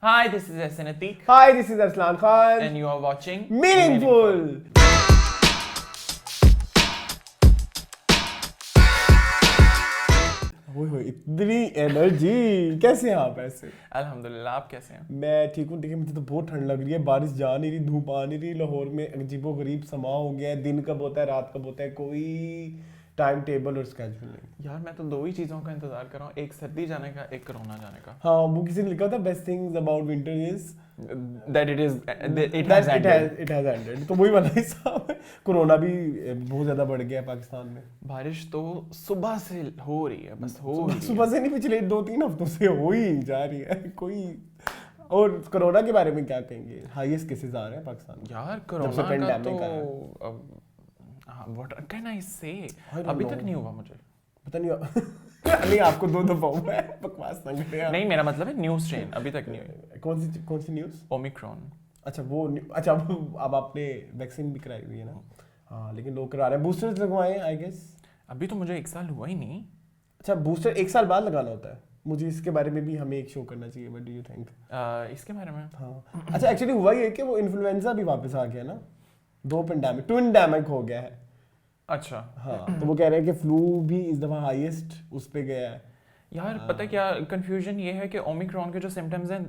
Hi, this is SN Atik. Hi, this is Arslan Khan. And you are watching Meaningful. ओए इतनी energy कैसे हैं आप ऐसे? अल्हम्दुलिल्लाह, आप कैसे हैं? मैं ठीक हूँ, ठीक है। मुझे तो बहुत ठंड लग रही है, बारिश जा नहीं रही, धूप आ नहीं रही। लाहौर में अजीबोगरीब समा हो गया है, दिन कब होता है रात कब होता है, कोई टाइम टेबल और स्केड्यूल नहीं। यार मैं तो दो ही चीज़ों का इंतजार कर रहा हूँ, एक सर्दी जाने का, एक कोरोना जाने का। हाँ, वो किसी ने लिखा था best things about winter is that it has ended. तो वही वाला हिसाब है। कोरोना भी बहुत ज्यादा बढ़ गया है पाकिस्तान में। बारिश तो सुबह से हो रही है, बस हो रही है। सुबह से नहीं, पिछले 2-3 हफ्तों से हो ही जा रही है कोई। और कोरोना के बारे में क्या कहेंगे? हाईएस्ट केसेस आ रहे हैं पाकिस्तान में यार। कोरोना का तो व्हाट कैन आई से, अभी तक नहीं हुआ मुझे, पता नहीं। नहीं, आपको 2 दफा हुआ है, बकवास ना करें। नहीं, मेरा मतलब है न्यू स्ट्रेन अभी तक नहीं हुई। कौन सी न्यूज़? ओमिक्रॉन। अच्छा वो अच्छा, अब आपने वैक्सीन भी कराई हुई है ना? हाँ, लेकिन लोग करा रहे हैं। बूस्टर्स लगवाए आई गेस। अभी तो मुझे 1 साल हुआ ही नहीं। अच्छा, बूस्टर 1 साल बाद लगाना होता है। मुझे इसके बारे में भी हमें एक शो करना चाहिए। व्हाट डू यू थिंक इसके बारे में? हाँ, अच्छा एक्चुअली हुआ ये कि वो इन्फ्लुएंजा भी वापस आ गया ना, 2 पेंडेमिक, ट्विन डेमिक हो गया है। अच्छा हाँ, तो वो कह रहे हैं कि फ्लू भी इस दफा हाईएस्ट उस पे गया है। यार पता है क्या कंफ्यूजन ये है कि ओमिक्रॉन के जो सिम्टम्स हैं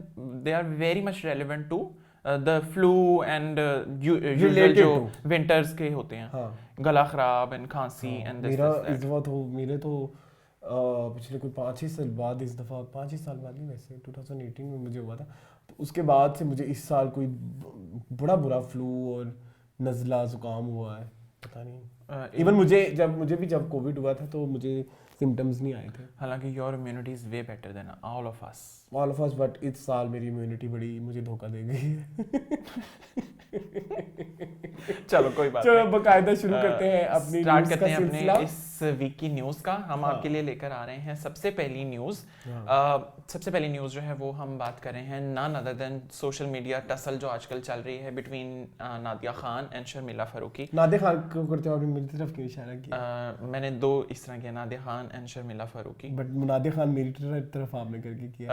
they are very much relevant to the flu and usual जो विंटर्स के होते हैं। हाँ, गला खराब एंड खांसी एंड दिस मेरा इस दफा तो मेरे तो पिछले कोई 5-6 साल बाद, इस दफा 5-6 साल बाद नहीं, वैसे 2018 में मुझे हुआ था। तो उसके बाद से मुझे इस साल कोई बड़ा बुरा फ्लू और नज़ला जुकाम हुआ है, पता नहीं। इवन मुझे भी जब कोविड हुआ था तो मुझे सिम्टम्स नहीं आए थे। हालांकि your immunity is way better than all of us, but इस साल मेरी इम्यूनिटी बड़ी मुझे धोखा दे गई है। चलो कोई बात नहीं, बकायदा शुरू करते हैं अपनी स्टार्ट करते हैं अपने इस वीक की न्यूज़ का। हम आपके लिए लेकर आ रहे हैं सबसे पहली न्यूज़ जो है वो हम बात कर रहे हैं none other than social media tussle जो आजकल चल रही है बिटवीन नादिया खान एंड शर्मिला फारूकी। नादिया खान को करते हुए मेरी तरफ क्यों इशारा किया? मैंने 2 इस तरह किया, नादिया खान एंड शर्मिला फारूकी। बट नादिया खान मेरी तरफ आपने करके किया।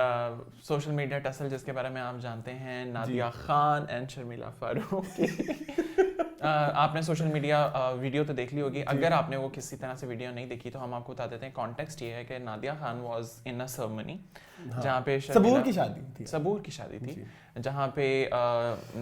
सोशल मीडिया टसल जिसके बारे में आप जानते हैं, नादिया खान एंड शर्मिला फारूकी। आपने सोशल मीडिया वीडियो तो देख ली होगी। अगर आपने वो किसी तरह से वीडियो नहीं देखी तो हम आपको बता देते हैं। कॉन्टेक्स्ट ये है कि Nadia Khan was in a ceremony जहाँ पे सबूर की शादी थी जहाँ पे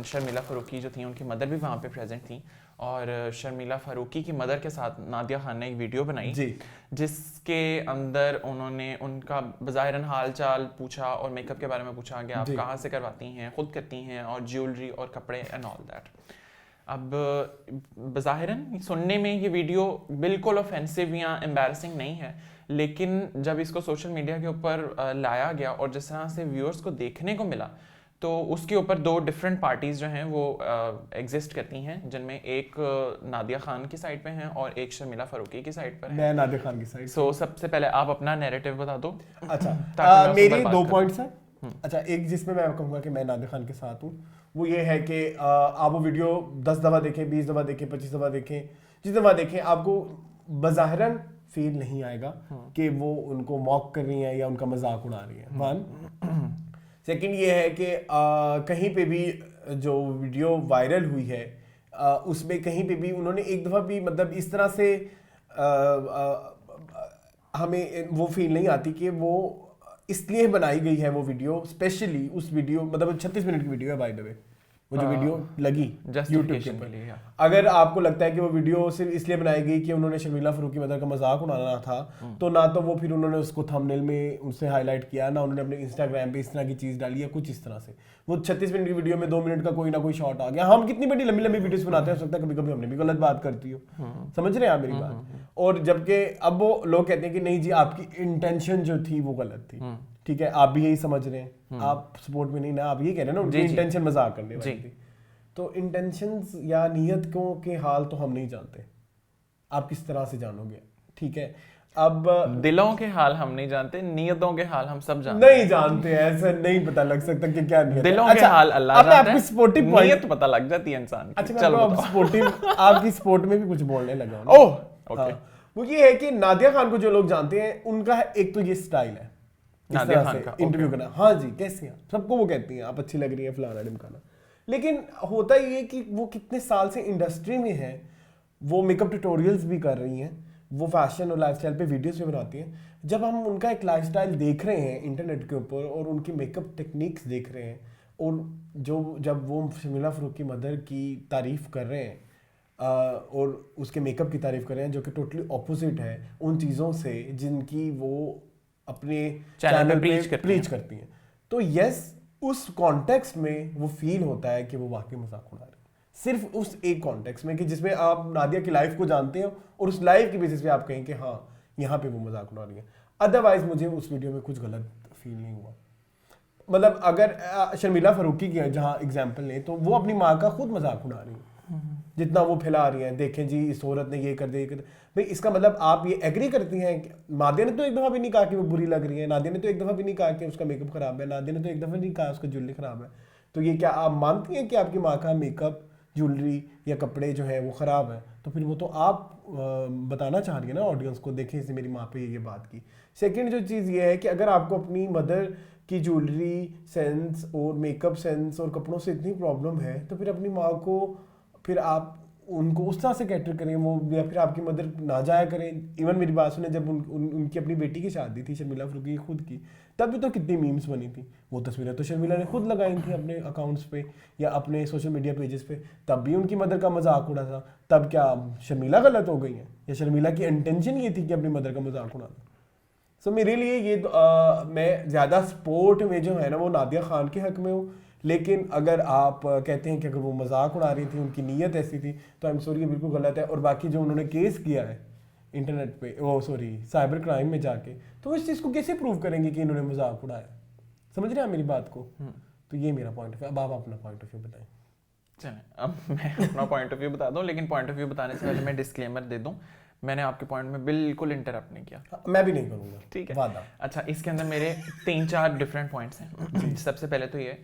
शर्मिला फारूकी जो थी उनकी मदर भी वहाँ पे प्रेजेंट थी। और शर्मिला फारूकी की मदर के साथ नादिया खान ने एक वीडियो बनाई जिसके अंदर उन्होंने उनका बज़ाहिरन हाल चाल पूछा और मेकअप के बारे में पूछा कि आप कहाँ से करवाती हैं, खुद करती हैं, और ज्वेलरी और कपड़े एंड ऑल दैट। अब बज़ाहिरन सुनने में ये वीडियो बिल्कुल ऑफेंसिव या एम्बैरसिंग नहीं है, लेकिन जब इसको सोशल मीडिया के ऊपर लाया गया और जिस तरह से व्यूअर्स को देखने को मिला तो उसके ऊपर 2 डिफरेंट पार्टीज जो हैं वो एग्जिस्ट करती हैं, जिनमें एक नादिया खान की साइड पे हैं और एक शर्मिला फारूकी की साइड पर है। मैं नादिया खान की साइड। सो सबसे पहले आप अपना नैरेटिव बता दो। अच्छा, मेरे 2 पॉइंट्स हैं। अच्छा, एक जिसमें मैं कहूँगा कि मैं नादिया खान के साथ हूँ वो ये है कि आप वो वीडियो 10 दफ़ा देखें, 20 दफ़ा देखें, 25 दफ़ा देखें, जिस दफ़ा देखें आपको बज़ाहिरन फील नहीं आएगा कि वो उनको मॉक कर रही हैं या उनका मजाक उड़ा रही हैं। 1 सेकंड ये है कि कहीं पे भी जो वीडियो वायरल हुई है उसमें कहीं पे भी उन्होंने एक दफ़ा भी मतलब इस तरह से हमें वो फील नहीं आती कि वो इसलिए बनाई गई है वो वीडियो। स्पेशली उस वीडियो मतलब 36 मिनट की वीडियो है बाय द वे, वो जो वीडियो लगी यूट्यूब के ऊपर। अगर आपको लगता है कि वो वीडियो सिर्फ इसलिए बनाई गई कि उन्होंने शर्मिला फारूकी मदर का मजाक उड़ाना था तो ना तो वो फिर उन्होंने उसको थंबनेल में उनसे हाईलाइट किया, ना उन्होंने अपने इंस्टाग्राम पे इस तरह की चीज़ डाली है कुछ इस तरह से। वो 36 मिनट की वीडियो में 2 मिनट का कोई ना कोई शॉट आ गया। हम कितनी बड़ी लंबी लंबी वीडियोस बनाते हैं, हो सकता है कभी कभी हमने भी गलत बात करती हो, समझ रहे हैं आप मेरी बात? और जबकि अब वो लोग कहते हैं कि नहीं जी आपकी इंटेंशन जो थी वो गलत थी। ठीक है, आप भी यही समझ रहे हैं, आप सपोर्ट में नहीं ना, आप ये कह रहे हैं ना उनकी इंटेंशन मजाक करने वाली थी। तो इंटेंशंस या नियतों के हाल तो हम नहीं जानते, आप किस तरह से जानोगे? ठीक है, अब दिलों के हाल हम नहीं जानते, नियतों के हाल हम सब जानते नहीं जानते हैं। ऐसा नहीं पता लग सकता कि क्या नियत। दिलों के हाल अल्लाह जानता है, स्पोर्टिव नियत पता लग जाती है इंसान की। अच्छा, चलो स्पोर्टिव आपकी स्पोर्ट में भी कुछ बोलने लगा। ओह ओके, वो ये है कि नादिया खान को जो लोग जानते हैं उनका एक तो ये स्टाइल है इस तरह से इंटरव्यू करना, हाँ जी कैसे हैं, सबको वो कहती हैं आप अच्छी लग रही है फलाना ढिमकाना। लेकिन होता ये कि वो कितने साल से इंडस्ट्री में है, वो मेकअप ट्यूटोरियल्स भी कर रही हैं, वो फैशन और लाइफस्टाइल पे वीडियोस भी बनाती हैं। जब हम उनका एक लाइफस्टाइल देख रहे हैं इंटरनेट के ऊपर और उनकी मेकअप टेक्निक्स देख रहे हैं, और जब वो शर्मिला फ़ारूक की मदर की तारीफ़ कर रहे हैं और उसके मेकअप की तारीफ़ कर रहे हैं जो कि टोटली ऑपोजिट है उन चीज़ों से जिनकी वो अपने चैनल पे प्रीच करती हैं, तो यस उस कॉन्टेक्स्ट में वो फील होता है कि वो वाकई मजाक उड़ा रहे हैं, सिर्फ उस एक कॉन्टेक्स्ट में कि जिसमें आप नादिया की लाइफ को जानते हो और उस लाइफ की बेसिस पे आप कहें कि हाँ यहाँ पे वो मजाक उड़ा रही है। अदरवाइज मुझे उस वीडियो में कुछ गलत फील नहीं हुआ। मतलब अगर शर्मिला फारूकी की जहाँ एग्जाम्पल लें तो वो अपनी माँ का खुद मजाक उड़ा रही है जितना वो फैला रही हैं, देखें जी इस औरत ने ये कर दिया, ये कर भाई इसका मतलब आप ये एग्री करती हैं। नादिया ने तो एक दफ़ा भी नहीं कहा कि वो बुरी लग रही है, नादिया ने तो एक दफ़ा भी नहीं कहा कि उसका मेकअप खराब है, नादिया ने तो एक दफ़ा नहीं कहा उसका ज्वेलरी खराब है। तो ये क्या आप मानती हैं कि आपकी माँ का मेकअप ज्वेलरी या कपड़े जो है वो ख़राब है? तो फिर वो तो आप बताना चाह रही है ना ऑडियंस को, देखें इसने मेरी माँ पे ये बात की। सेकेंड जो चीज़ ये है कि अगर आपको अपनी मदर की ज्वेलरी सेंस और मेकअप सेंस और कपड़ों से इतनी प्रॉब्लम है तो फिर अपनी माँ को फिर आप उनको उस तरह से कैटर करें वो, या फिर आपकी मदर ना जाया करें। इवन मेरी बात सुने जब उनकी अपनी बेटी की शादी थी शर्मिला फारूकी खुद की, तब भी तो कितनी मीम्स बनी थी, वो तस्वीरें तो शर्मिला ने खुद लगाई थी अपने अकाउंट्स पे या अपने सोशल मीडिया पेजेस पे, तब भी उनकी मदर का मजाक उड़ा था। तब क्या शर्मिला गलत हो गई है या शर्मिला की इंटेंशन ये थी कि अपनी मदर का मजाक उड़ाना? सो मेरे लिए ये मैं ज़्यादा स्पोर्ट में जो है ना वो नादिया खान के हक में हूँ, लेकिन अगर आप कहते हैं कि अगर वो मजाक उड़ा रही थी, उनकी नीयत ऐसी थी, तो आई एम सॉरी ये बिल्कुल गलत है। और बाकी जो उन्होंने केस किया है इंटरनेट पे, वो सॉरी साइबर क्राइम में जाके, तो इस चीज़ को कैसे प्रूव करेंगे कि इन्होंने मजाक उड़ाया? समझ रहे हैं मेरी बात को? तो ये मेरा पॉइंट ऑफ व्यू। अब आप अपना पॉइंट ऑफ व्यू बताएं। चलें अब मैं अपना पॉइंट ऑफ व्यू बता दूं, लेकिन पॉइंट ऑफ व्यू बताने से पहले मैं डिस्क्लेमर दे दूं, मैंने आपके पॉइंट में बिल्कुल इंटरप्ट नहीं किया। मैं भी नहीं करूँगा, ठीक है, वादा। अच्छा, इसके अंदर मेरे 3-4 डिफरेंट पॉइंट्स हैं। सबसे पहले तो ये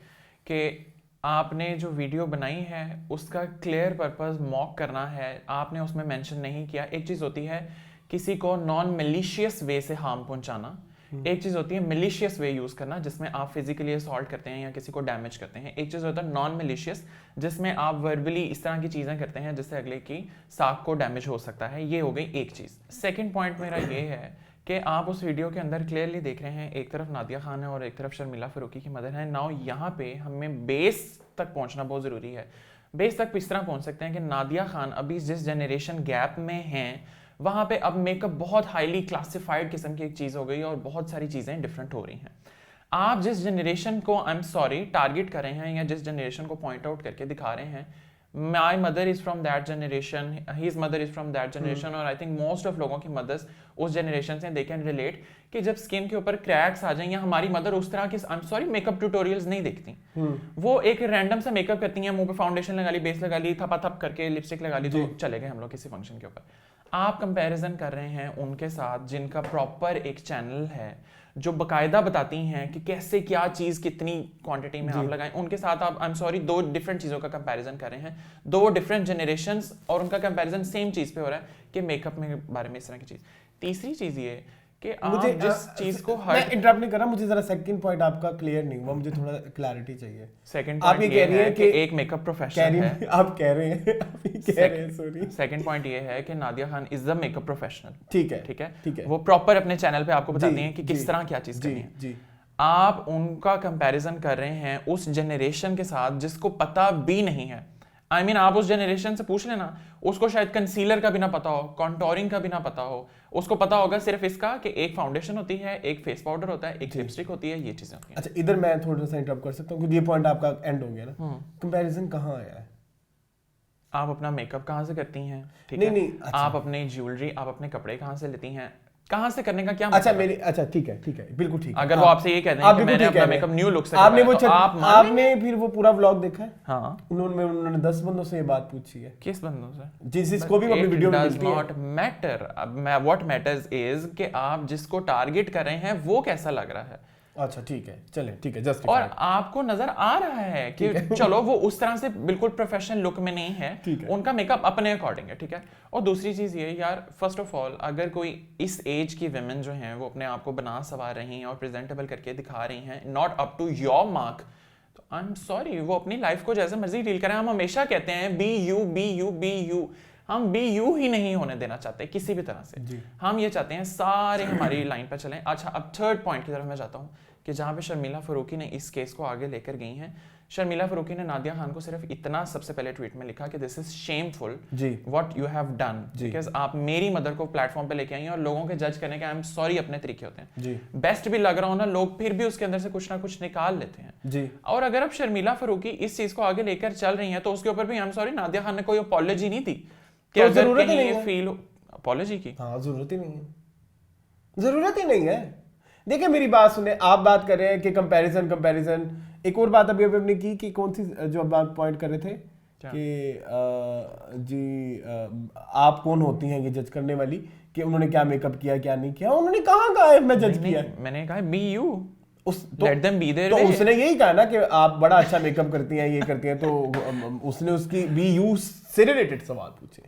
कि आपने जो वीडियो बनाई है उसका क्लियर पर्पस मॉक करना है, आपने उसमें मेंशन नहीं किया। एक चीज़ होती है किसी को नॉन मिलिशियस वे से हार्म पहुंचाना, एक चीज़ होती है मिलिशियस वे यूज़ करना जिसमें आप फिजिकली असॉल्ट करते हैं या किसी को डैमेज करते हैं। एक चीज़ होता है नॉन मिलिशियस जिसमें आप वर्बली इस तरह की चीज़ें करते हैं जिससे अगले की साख को डैमेज हो सकता है। ये हो गई एक चीज़। सेकेंड पॉइंट मेरा ये है कि आप उस वीडियो के अंदर क्लियरली देख रहे हैं एक तरफ नादिया खान है और एक तरफ शर्मिला फारूकी की मदर है। नाउ यहाँ पे हमें बेस तक पहुँचना बहुत ज़रूरी है। बेस तक इस तरह पहुँच सकते हैं कि नादिया खान अभी जिस जनरेशन गैप में हैं वहाँ पे अब मेकअप बहुत हाईली क्लासिफाइड किस्म की एक चीज़ हो गई और बहुत सारी चीज़ें डिफरेंट हो रही हैं। आप जिस जनरेशन को आई एम सॉरी टारगेट कर रहे हैं या जिस जनरेशन को पॉइंट आउट करके दिखा रहे हैं, my mother is from that generation, his mother is from that generation, और आई थिंक मोस्ट ऑफ लोगों की मदर्स उस जनरेशन से दे कैन रिलेट कि जब स्किन के ऊपर क्रैक्स आ जाएं या हमारी मदर उस तरह की आई एम सॉरी मेकअप ट्यूटोरियल्स नहीं देखती, वो एक रैंडम सा मेकअप करती हैं, मुंह पे फाउंडेशन लगा ली, बेस लगा ली, थपा थप करके लिपस्टिक लगा ली, तो चले गए हम लोग किसी फंक्शन के ऊपर। आप कंपैरिजन कर रहे हैं उनके साथ जिनका प्रॉपर एक चैनल है जो बकायदा बताती हैं कि कैसे क्या चीज़ कितनी क्वांटिटी में आप लगाएं, उनके साथ आप आई एम सॉरी 2 डिफरेंट चीज़ों का कंपैरिजन कर रहे हैं, 2 डिफरेंट जनरेशंस, और उनका कंपैरिजन सेम चीज़ पे हो रहा है कि मेकअप में बारे में इस तरह की चीज़। तीसरी चीज़ ये कि मुझे जिस चीज को मैं इंटरप्ट नहीं कर रहा, मुझे जरा सेकंड पॉइंट आपका क्लियर नहीं हुआ, मुझे थोड़ा क्लैरिटी चाहिए। सेकंड पॉइंट ये कह रही है कि एक मेकअप प्रोफेशनल है, आप कह रहे हैं सॉरी। सेकंड पॉइंट ये है कि Nadia Khan is the makeup professional. ठीक है, ठीक है, ठीक है। वो प्रॉपर अपने चैनल पे आपको बताती हैं कि किस तरह क्या चीज करनी है। जी। आप उनका कंपैरिजन कर रहे हैं उस जनरेशन के साथ जिसको पता भी नहीं है। आई मीन आप उस जनरेशन से पूछ लेना, उसको शायद कंसीलर का भी ना पता हो, कॉन्टोरिंग का भी ना पता हो, उसको पता होगा सिर्फ इसका कि एक फाउंडेशन होती है, एक फेस पाउडर होता है, एक लिपस्टिक होती है, ये चीजें होती हैं। अच्छा, इधर मैं थोड़ा सा इंटरप्ट कर सकता हूँ क्योंकि ये पॉइंट आपका एंड हो गया ना। कंपैरिजन कहाँ आया है? आप अपना मेकअप कहाँ से करती हैं? ठीक है, नहीं, अच्छा। आप अपने ज्वेलरी, आप अपने कपड़े कहाँ से लेती हैं, कहाँ से करने का क्या अच्छा मतलब? अच्छा ठीक है, बिल्कुल ठीक है। अगर वो आपसे ये कहते हैं कि मैंने अपना मेकअप न्यू लुक से आपने वो आपने फिर वो पूरा व्लॉग देखा है? हाँ, उन्होंने 10 बंदों से ये बात पूछी है। किस बंदों से? जिसको भी अपनी वीडियो में मिलती है। Not matter. अब व्हाट मैटर्स इज कि आप जिसको टारगेट कर रहे हैं वो कैसा लग रहा है। अच्छा ठीक है, चले ठीक है, और आपको नजर आ रहा है कि चलो वो उस तरह से बिल्कुल प्रोफेशनल लुक में नहीं है, उनका मेकअप अपने अकॉर्डिंग है, ठीक है। और दूसरी चीज ये यार, फर्स्ट ऑफ ऑल अगर कोई इस एज की विमेन जो हैं वो अपने आप को बना सवार रही हैं और प्रेजेंटेबल करके दिखा रही हैं, not up to your mark, तो आई एम सॉरी, वो अपनी लाइफ को जैसे मर्जी डील करें। हम हमेशा कहते हैं be you be you be you, हम बी यू ही नहीं होने देना चाहते किसी भी तरह से। हम ये चाहते हैं सारे हमारी लाइन पर चलें। अच्छा, अब थर्ड पॉइंट की तरफ मैं जाता हूँ कि जहाँ पे शर्मिला फरूकी ने इस केस को आगे लेकर गई हैं। शर्मिला फरूकी ने नादिया खान को सिर्फ इतना सबसे पहले ट्वीट में लिखा कि this is shameful what you have done, because आप मेरी मदर को प्लेटफॉर्म पे लेके आई हैं और लोगों के जज करने के आई एम सॉरी अपने तरीके होते हैं। बेस्ट भी लग रहा हो ना, लोग फिर भी उसके अंदर से कुछ ना कुछ निकाल लेते हैं। और अगर अब शर्मिला फरूकी इस चीज को आगे लेकर चल रही है तो उसके ऊपर भी आई एम सॉरी नादिया खान ने कोई अपॉलॉजी नहीं दी कि अगर जरूरत ही नहीं है फील अपॉलॉजी की। हाँ, जरूरत ही नहीं है, जरूरत ही नहीं है। देखिए मेरी बात सुने, आप बात कर रहे हैं कि कंपैरिजन। एक और बात अभी आपने की कि कौन सी जो आप पॉइंट कर रहे थे कि आप कौन होती हैं ये जज करने वाली, कि उन्होंने क्या मेकअप किया क्या नहीं किया। उन्होंने कहा है मैं जज किया, मैंने कहा be you let them be there. तो उसने यही कहा ना कि आप बड़ा अच्छा मेकअप करती हैं, ये करती हैं, तो उसने उसकी बी यू से रिलेटेड सवाल पूछे।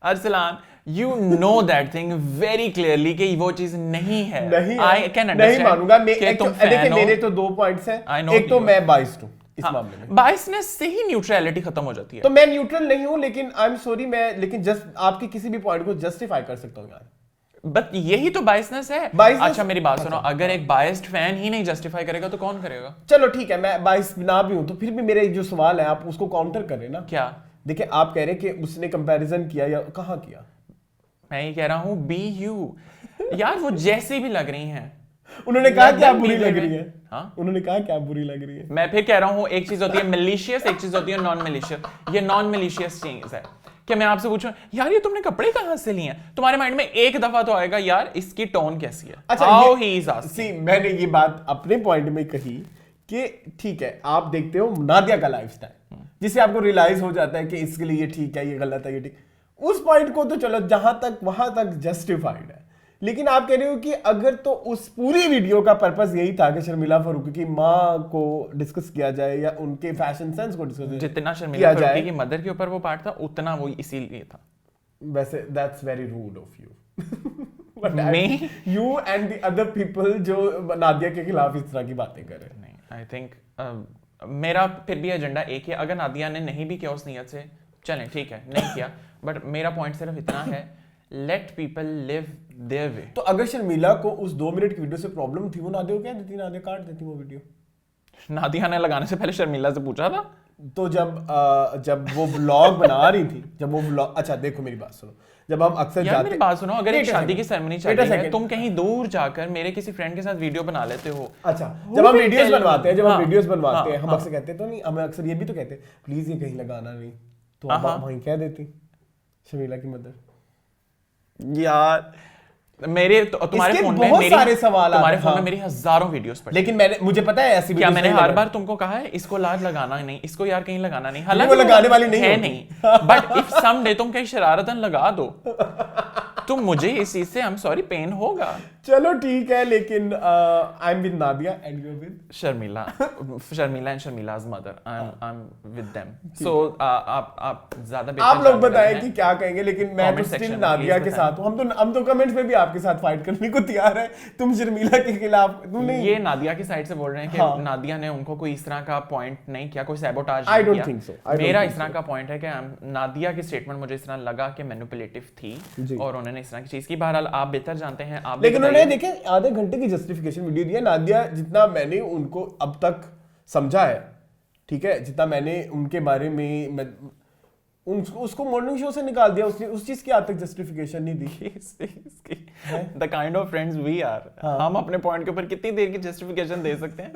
Arsalan, you know that thing very clearly कि वो चीज नहीं है। नहीं I can understand। नहीं मानूंगा मैं। देखिए मेरे तो दो पॉइंट्स हैं, एक तो मैं बाइस्ड हूँ इस मामले में। बाइसनेस से ही न्यूट्रलिटी खत्म हो जाती है। तो मैं न्यूट्रल नहीं हूँ, लेकिन आई एम सॉरी, मैं लेकिन जस्ट आपके किसी भी पॉइंट को जस्टिफाई कर सकता हूँ यार। बट यही तो बाइसनेस है। अच्छा मेरी बात सुनो, अगर एक बाइस्ड फैन ही नहीं जस्टिफाई करेगा तो कौन करेगा? चलो ठीक है, मैं बाइस ना भी हूँ तो फिर भी मेरे जो सवाल है आप उसको काउंटर कर रहे हैं ना। क्या? देखिए आप कह रहे हैं कि उसने कंपैरिजन किया, या कहाँ किया? मैं ये कह रहा हूँ बी यू यार, वो जैसी भी लग रही हैं। उन्होंने कहा क्या बुरी लग रही है? हाँ, उन्होंने कहा क्या बुरी लग रही है? मैं फिर कह रहा हूँ एक चीज होती है मिलीशियस, एक चीज होती है नॉन मिलीशियस। ये नॉन मिलीशियस चीज है कि मैं आपसे पूछूं यार ये तुमने कपड़े कहाँ से लिए हैं, तुम्हारे माइंड में एक दफा तो आएगा यार इसकी टोन कैसी है। अच्छा, How he is asking। सी मैंने ये बात अपने पॉइंट में कही कि ठीक है आप देखते हो नादिया का लाइफस्टाइल, जिससे आपको रियलाइज हो जाता है कि इसके लिए ये ठीक है, ये गलत है, ये ठीक। उस पॉइंट को तो चलो जहां तक वहां तक जस्टिफाइड है, लेकिन आप कह रहे हो कि अगर तो उस पूरी वीडियो का पर्पस यही था कि शर्मिला फरूकी की माँ को डिस्कस किया जाए या उनके फैशन सेंस को डिस्कस जितना शर्मिला फरूकी की मदर के ऊपर वो पार्ट था उतना वो इसीलिए था। वैसे that's very root of you, you and the other people जो नादिया के खिलाफ इस तरह की बातें कर रहे हैं। नहीं, आई थिंक मेरा फिर भी एजेंडा एक है। अगर नादिया ने नहीं भी किया उस नियत से, चलें ठीक है नहीं किया, बट मेरा पॉइंट सिर्फ इतना है let people live their way. तो अगर शर्मिला को उस 2 मिनट की वीडियो से प्रॉब्लम थी, वो नादिया को क्या देती? नादिया काट देती वो वीडियो। नादिया ने लगाने से पहले शर्मिला से पूछा था। तो जब वो व्लॉग बना रही थी, जब वो व्लॉग, अच्छा देखो मेरी बात सुनो, जब हम अक्सर जाते, मेरी बात सुनो, अगर एक शादी की सेरेमनी चल रही है, तुम कहीं दूर जाकर मेरे किसी फ्रेंड के साथ वीडियो बना लेते हो। अच्छा, जब हम वीडियोस बनवाते हैं, हम अक्सर कहते तो नहीं, हम अक्सर ये भी तो कहते हैं प्लीज ये कहीं लगाना नहीं, तो आप वहीं कह देती शर्मिला की मदर। यार मेरे तुम्हारे फोन में बहुत सारे सवाल, तुम्हारे फोन में मेरी हजारों वीडियोस पड़ी, लेकिन मुझे पता है ऐसी क्या मैंने हर बार तुमको कहा है इसको लाज लगाना नहीं, इसको यार कहीं लगाना नहीं, हालांकि वो लगाने वाली नहीं है नहीं, बट इफ समडे तुम कहीं शरारतन लगा दो तो मुझे इस चीज से आई एम सॉरी पेन होगा। चलो ठीक है, लेकिन I am with Nadia and you are with Sharmila and शर्मिला's mother, I am with them. So आप ज्यादा बेहतर आप लोग बताएं कि क्या कहेंगे, लेकिन मैं तो स्टिल नादिया के साथ हूं। हम तो कमेंट्स में भी आपके साथ फाइट करने को तैयार है। तुम शर्मिला के खिलाफ, तुमने ये नादिया की साइड से बोल रहे हैं कि नादिया ने उनको कोई इस तरह का पॉइंट नहीं किया, कोई सैबोटाज नहीं किया। I don't think so. मेरा इस तरह का पॉइंट है कि नादिया की स्टेटमेंट मुझे इस तरह लगा कि मैनिपुलेटिव थी और उन्होंने इस तरह की चीज की। बहरहाल आप बेहतर जानते हैं, आप लेकिन उन्होंने देखे आधे घंटे की जस्टिफिकेशन वीडियो दिया। नादिया जितना मैंने उनको अब तक समझा है, ठीक है, जितना मैंने उनके बारे में उसको मॉर्निंग शो से निकाल दिया, उसने उस चीज की आज तक जस्टिफिकेशन नहीं दी। The kind of friends we are, हम अपने पॉइंट के ऊपर कितनी देर की जस्टिफिकेशन दे सकते हैं?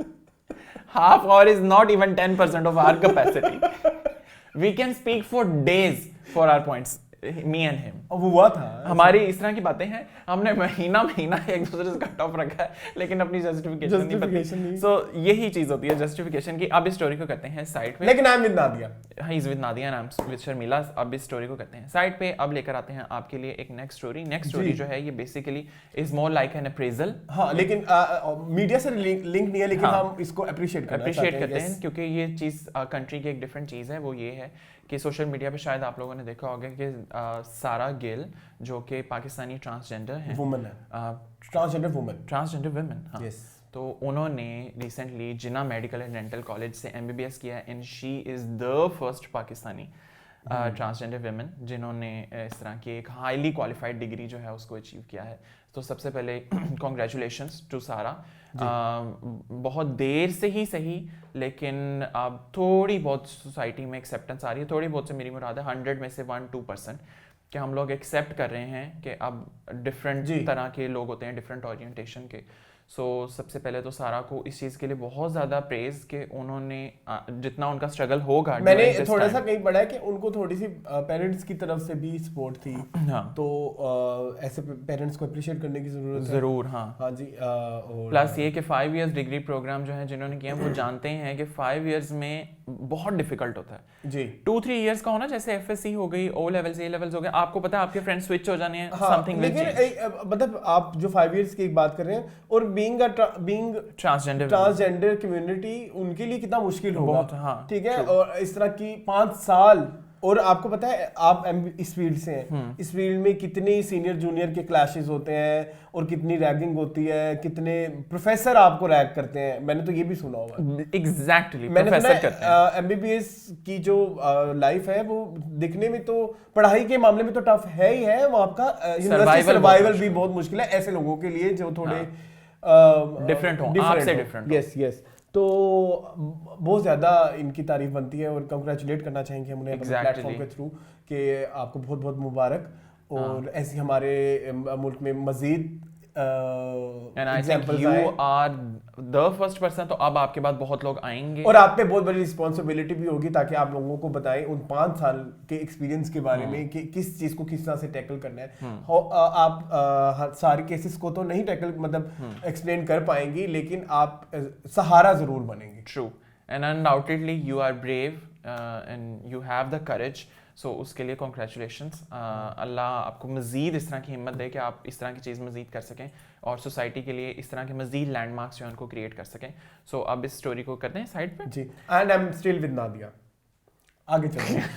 Half hour is not even 10% of our capacity. We can speak for days for our points me and him, वो हुआ था हमारी इस तरह की बातें हैं, हमने महीना एक दूसरे से कट ऑफ रखा है, लेकिन अपनी जस्टिफिकेशन नहीं बताई। सो यही चीज होती है जस्टिफिकेशन की। अब इस स्टोरी को करते हैं साइड पे, लेकिन आई एम विद नादिया, हाँ is with Nadia and I am with Sharmila. अब इस स्टोरी को करते हैं साइड पे। अब लेकर आते हैं आपके लिए एक नेक्स्ट स्टोरी जो है ये basically is more like an appraisal. हाँ, लेकिन मीडिया से लिंक नहीं है, लेकिन हम इसको अप्रिशिएट करते हैं क्योंकि ये चीज कंट्री की एक डिफरेंट चीज है। वो ये है कि सोशल मीडिया पे शायद आप लोगों ने देखा होगा कि सारा गिल जो कि पाकिस्तानी ट्रांसजेंडर हैं, वुमन है, ट्रांसजेंडर वुमेन, हाँ, तो उन्होंने recently Jinnah medical and dental college से MBBS किया and she is the first Pakistani transgender women जिन्होंने इस तरह की एक हाईली क्वालिफाइड डिग्री जो है उसको अचीव किया है। तो सबसे पहले कॉन्ग्रेचुलेशंस टू सारा। बहुत देर से ही सही, लेकिन अब थोड़ी बहुत सोसाइटी में एक्सेप्टेंस आ रही है। थोड़ी बहुत से मेरी मुराद है 100 में से 1-2% कि हम लोग एक्सेप्ट कर रहे हैं कि अब डिफरेंट तरह के लोग होते हैं, डिफरेंट ओरिएंटेशन के। सो सबसे पहले तो सारा को इस चीज़ के लिए बहुत ज़्यादा प्रेज कि उन्होंने जितना उनका स्ट्रगल होगा, मैंने थोड़ा सा कहीं पढ़ा है कि उनको थोड़ी सी पेरेंट्स की तरफ से भी सपोर्ट थी। हाँ, तो ऐसे पेरेंट्स को अप्रिशिएट करने की ज़रूरत है ज़रूर। हाँ हाँ जी। प्लस ये कि 5 इयर्स डिग्री प्रोग्राम जो है जिन्होंने किया वो जानते हैं कि 5 इयर्स में बहुत डिफिकल्ट होता है जी। 2-3 इयर्स का होना, जैसे FSC हो गई, O levels A levels हो गए, आपको पता है आपके फ्रेंड स्विच हो जाने हैं, समथिंग विल चेंज। मतलब आप जो 5 इयर्स की एक बात कर रहे हैं, और बीइंग ट्रांसजेंडर कम्युनिटी उनके लिए कितना मुश्किल होगा। हाँ, ठीक है, और इस तरह की 5 साल, और आपको पता है आप इस फील्ड से हैं, इस फील्ड में कितने सीनियर जूनियर के क्लैशेस होते हैं और कितनी रैगिंग होती है, कितने प्रोफेसर आपको रैग करते हैं। मैंने तो ये भी सुना होगा। एग्जैक्टली, प्रोफेसर करते हैं। MBBS की जो लाइफ है वो दिखने में तो पढ़ाई के मामले में तो टफ है ही है, वो आपका सर्वाइवल भी बहुत मुश्किल है ऐसे लोगों के लिए जो थोड़े डिफरेंट हो, आपसे डिफरेंट। यस, तो बहुत ज़्यादा इनकी तारीफ बनती है और कंग्रेचुलेट करना चाहेंगे हम उन्हें प्लेटफॉर्म के थ्रू कि आपको बहुत बहुत मुबारक। और ऐसी हमारे मुल्क में मजीद And I think you are the first person, तो अब आपके बाद बहुत लोग आएंगे और आप पे बहुत बड़ी रिस्पॉन्सिबिलिटी भी होगी ताकि आप लोगों को बताएं उन 5 साल के एक्सपीरियंस के बारे में कि किस चीज़ को किस तरह से टैकल करना है। आप सारे केसेस को तो नहीं टैकल मतलब एक्सप्लेन कर पाएंगी, लेकिन आप सहारा ज़रूर बनेंगे। True, and undoubtedly you are brave and you have the courage. So उसके लिए कॉन्ग्रेचुलेशंस। अल्लाह आपको मज़ीद इस तरह की हिम्मत दे कि आप इस तरह की चीज़ मज़ीद कर सकें और सोसाइटी के लिए इस तरह के मज़ीद लैंडमार्क्स जो हैं उनको क्रिएट कर सकें। सो अब इस स्टोरी को करते हैं साइड पे। जी, and I am still with Nadia. आगे चलते हैं।